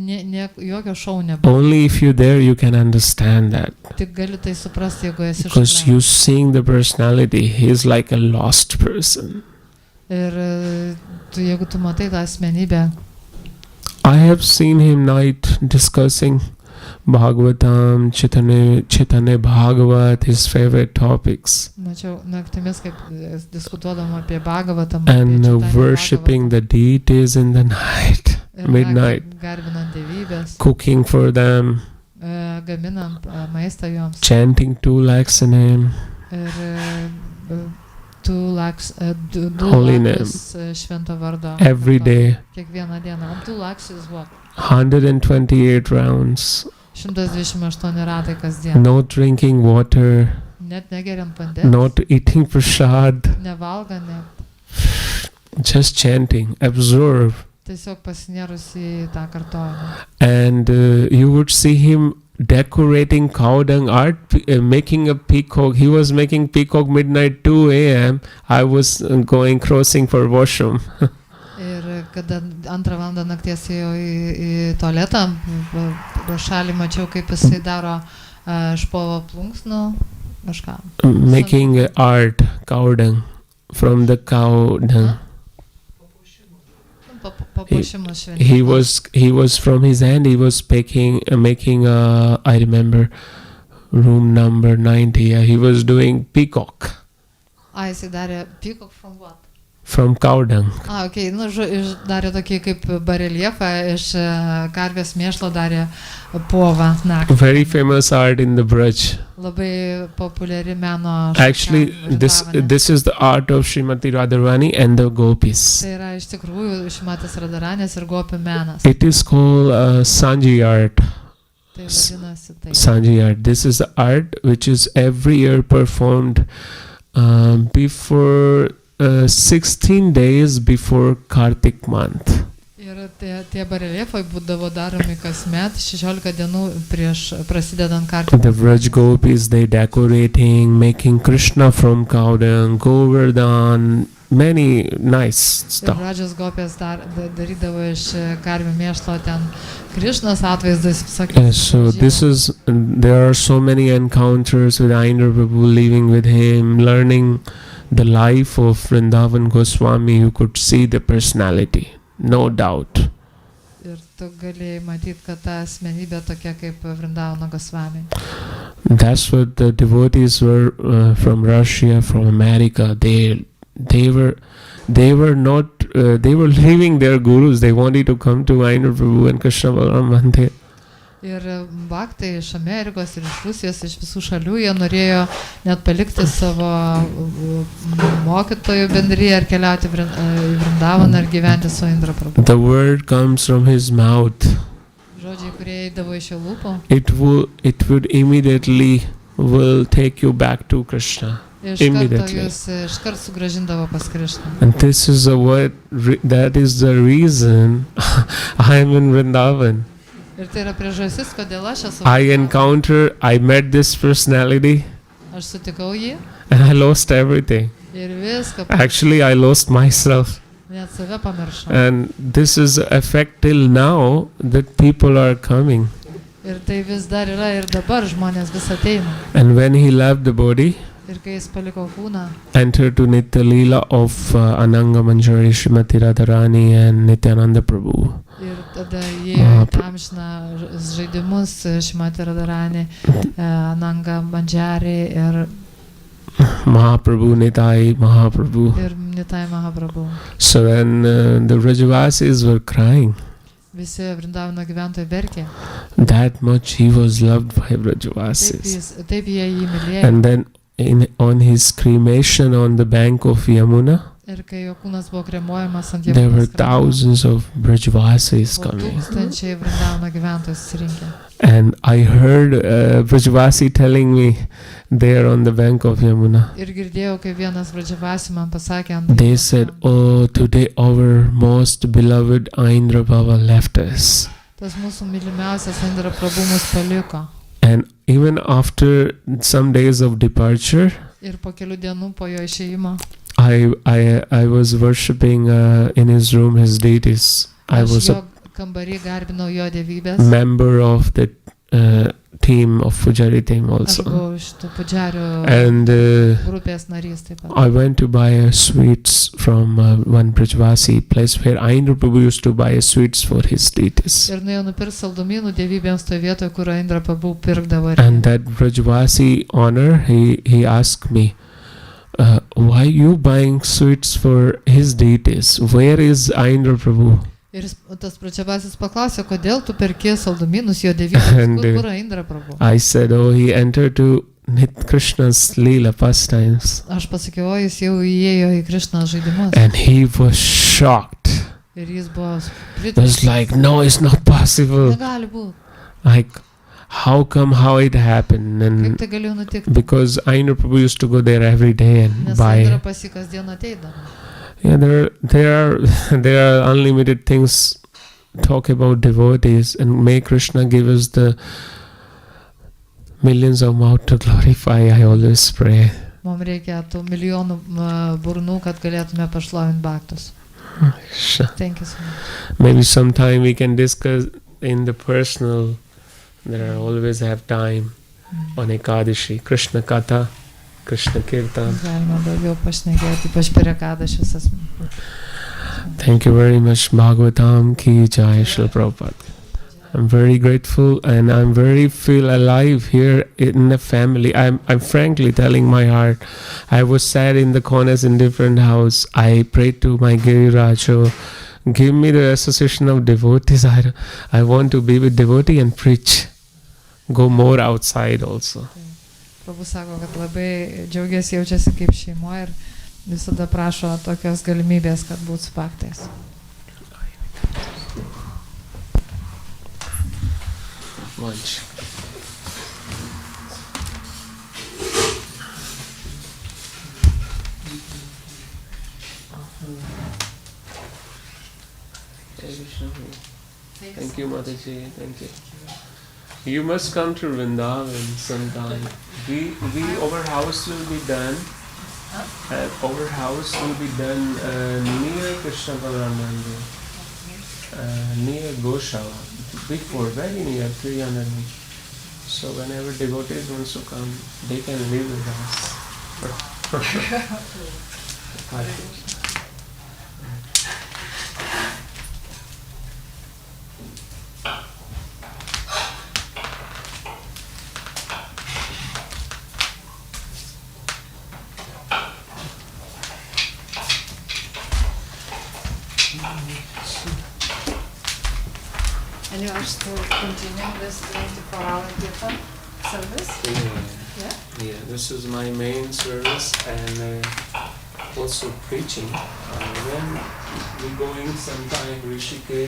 jokio šou nebuvo. Only if you're there you can understand that. Tik gali tai suprasti, jeigu esi Because šalia. you seeing the personality, he's like a lost person. Ir jeigu tu matai tą asmenybę, I have seen him night discussing Bhagavatam, Chaitanya Bhagavat, his favorite topics, mačiau naktimis, kaip diskutuodama apie Bhagavatam, and worshipping the deities in the night, midnight, garbinant dievybės, cooking for them, gaminant maistą joms. chanting 2 lakhs a name, Ir 2 lakhs, Holy name. švento vardo. every day, Kiekvieną dieną. 2 lakhs is what? 128 rounds, 128 ratai kasdien. no drinking water, Net negeriant vandens, not eating prasad, nevalgant, just chanting, absorb. tiesiog pasinėrus į tą kartojimą. And you would see him decorating cow dung art, making a peacock. He was making peacock midnight 2 a.m. I was going crossing for washroom. Ir kada 2 valandą nakties ėjo į tualetą, pro šalį mačiau, kaip jisai daro špovo plunksnų, kažką. Making art, cow dung, from the cow dung. Papuošimus šventės. He was from his hand. He was making I remember room number 90. He was doing peacock Jisai darė peacock from what? from cow dung. Okay, darė tokį kaip bareliefą, iš karvės mėšlo darė povą naktį. Very famous art in the Braj. Labai populiari meno Actually, this is the art of Srimati Radharani and the gopis. Tai yra iš tikrųjų Šrimatis Radharanės ir gopių menas. It is called Sanji art. Tai vadinasi tai. Sanji art. This is the art which is every year performed before 16 days before Kartik month. Ir tie bareliefai būdavo daromi kasmet 16 dienų prieš prasidedant Kartiko. The Vraj gopis, they decorating, making Krishna from cow dung, Govardhan, many nice Ir stuff. Vrajas gopės darydavo iš karvių mėšlo ten Krishnos atvaizdus. So there are so many encounters with Ainur Prabhu, living with him, learning the life of Vrindavan Goswami. You could see the personality, no doubt. Ir tu galėjai matyti, kad ta asmenybė tokia kaip Vrindavano Goswami. That's what the devotees were from Russia, from America. They were leaving their gurus. They wanted to come to Ainur Prabhu and Krishna Balaram Mandir. Ir bhaktai iš Amerikos ir iš Rusijos, iš visų šalių, jie norėjo net palikti savo mokytojų bendriją ir keliauti į Vrindavaną ir gyventi su Indra Prabhu. The word comes from his mouth. Žodžiai, kurie eidavo iš jo lūpų, It would immediately will take you back to Krishna. Immediately. Iškart sugrąžindavo pas Krishną. And this is that is the reason I am in Vrindavan. Ir tai yra priežastis, kodėl aš esu. I met this personality Aš sutikau jį and I lost everything. ir viską. Actually, I lost myself. Net save pamiršau. And this is the effect till now that people are coming. Ir tai vis dar yra ir dabar žmonės vis ateina. And when he left the body, Ir kai jis paliko kūną, entered to Nitya Leela of Ananga Manjari, Srimati Radharani and Nityananda Prabhu. ir tada jie amžina žaidimus Šrimati Radharani, Ananga Manjari ir Mahaprabhu, Nitai Mahaprabhu. Nitai Mahabhagavat. So then the Vrajvasis were crying. Visi Vrindavano gyventojai verkė. That much he was loved by Vrajvasis. Taip jie jį mylėjo. And then on his cremation on the bank of Yamuna, Ir kai jo kūnas buvo kremuojamas ant there were Jamunos kranto, thousands of Brajvasis buvo coming. tūkstančiai Vrindavano gyventojų susirinkę. And I heard Brajvasi telling me there on the bank of Yamuna. Ir girdėjau, kai vienas Vradžavasi man pasakė ant They Jamunos said, kranto, "Oh, today our most beloved Indra Baba left us." tas mūsų mylimiausias Indra prabhu mus paliko. And even after some days of departure, Ir po kelių dienų po jo išėjimo I was worshipping in his room his deities. I aš was jo a kambarį garbinau jo dievybės. member of the team of Pujari team Aš also. buvau iš tų pudžiarių And grupės narys taip pat. I went to buy sweets from one Brajvasi place where Indra Prabhu used to buy sweets for his deities. Ir nuėjau nupirkti saldumynų dievybėms toje vietoje, kur Indra prabhu pirkdavo. And that Brajvasi honor, he asked me, why you buying sweets for his deities? Where is Indra Prabhu? Ir tas Pradžiabasis paklausė, kodėl tu perki saldumynus jo dievybėms, And, kur Indra prabhu. I said, oh, he entered to Krishna's Leela pastimes. Aš pasakiau, o jis jau įėjo į Krišnos žaidimus. And he was shocked. Ir jis buvo It was pritarimas. like, no, it's not possible. Negali būti. Like, how it happened? Kaip And tai galėjo nutikti? because Indra Prabhu used to go there every day and Nes buy. Indra pas jį kasdien ateidavo. Yeah, there are unlimited things talk about devotees, and may Krishna give us the millions of mouth to glorify. I always pray. Mums reikia tų milijonų burnų, kad galėtume pašlovinti baktus. Thank you so much. Maybe sometime we can discuss in the personal. There are always have time on Ekadashi, Krishna Katha, Krishna Kirtan. Galima daugiau pašnekėti, ypač per Ekadą šis asmenys. Thank you very much, Bhagavatam Ki Jai, Srila Prabhupada. I'm very grateful and I'm very feel alive here in the family. I'm frankly telling my heart. I was sad in the corners in different house. I prayed to my Giriraj, "Oh, give me the association of devotees. I want to be with devotee and preach. Go more outside also." Prabhu sako, kad labai džiaugiasi, jaučiasi kaip šeimoje ir visada prašo tokios galimybės, kad būtų su baktais. Lunch. Thank you, Mataji. Thank you. You must come to Vrindavan sometime. Our house will be done. Our house will be done near Krishna Balaram Mandir, near Goshala. Before, very near 300 meters. So whenever devotees want to come, they can live with us. And you are still continuing this 24-hour kirtan service? Yeah, this is my main service and also preaching. When we going sometime Rishikesh.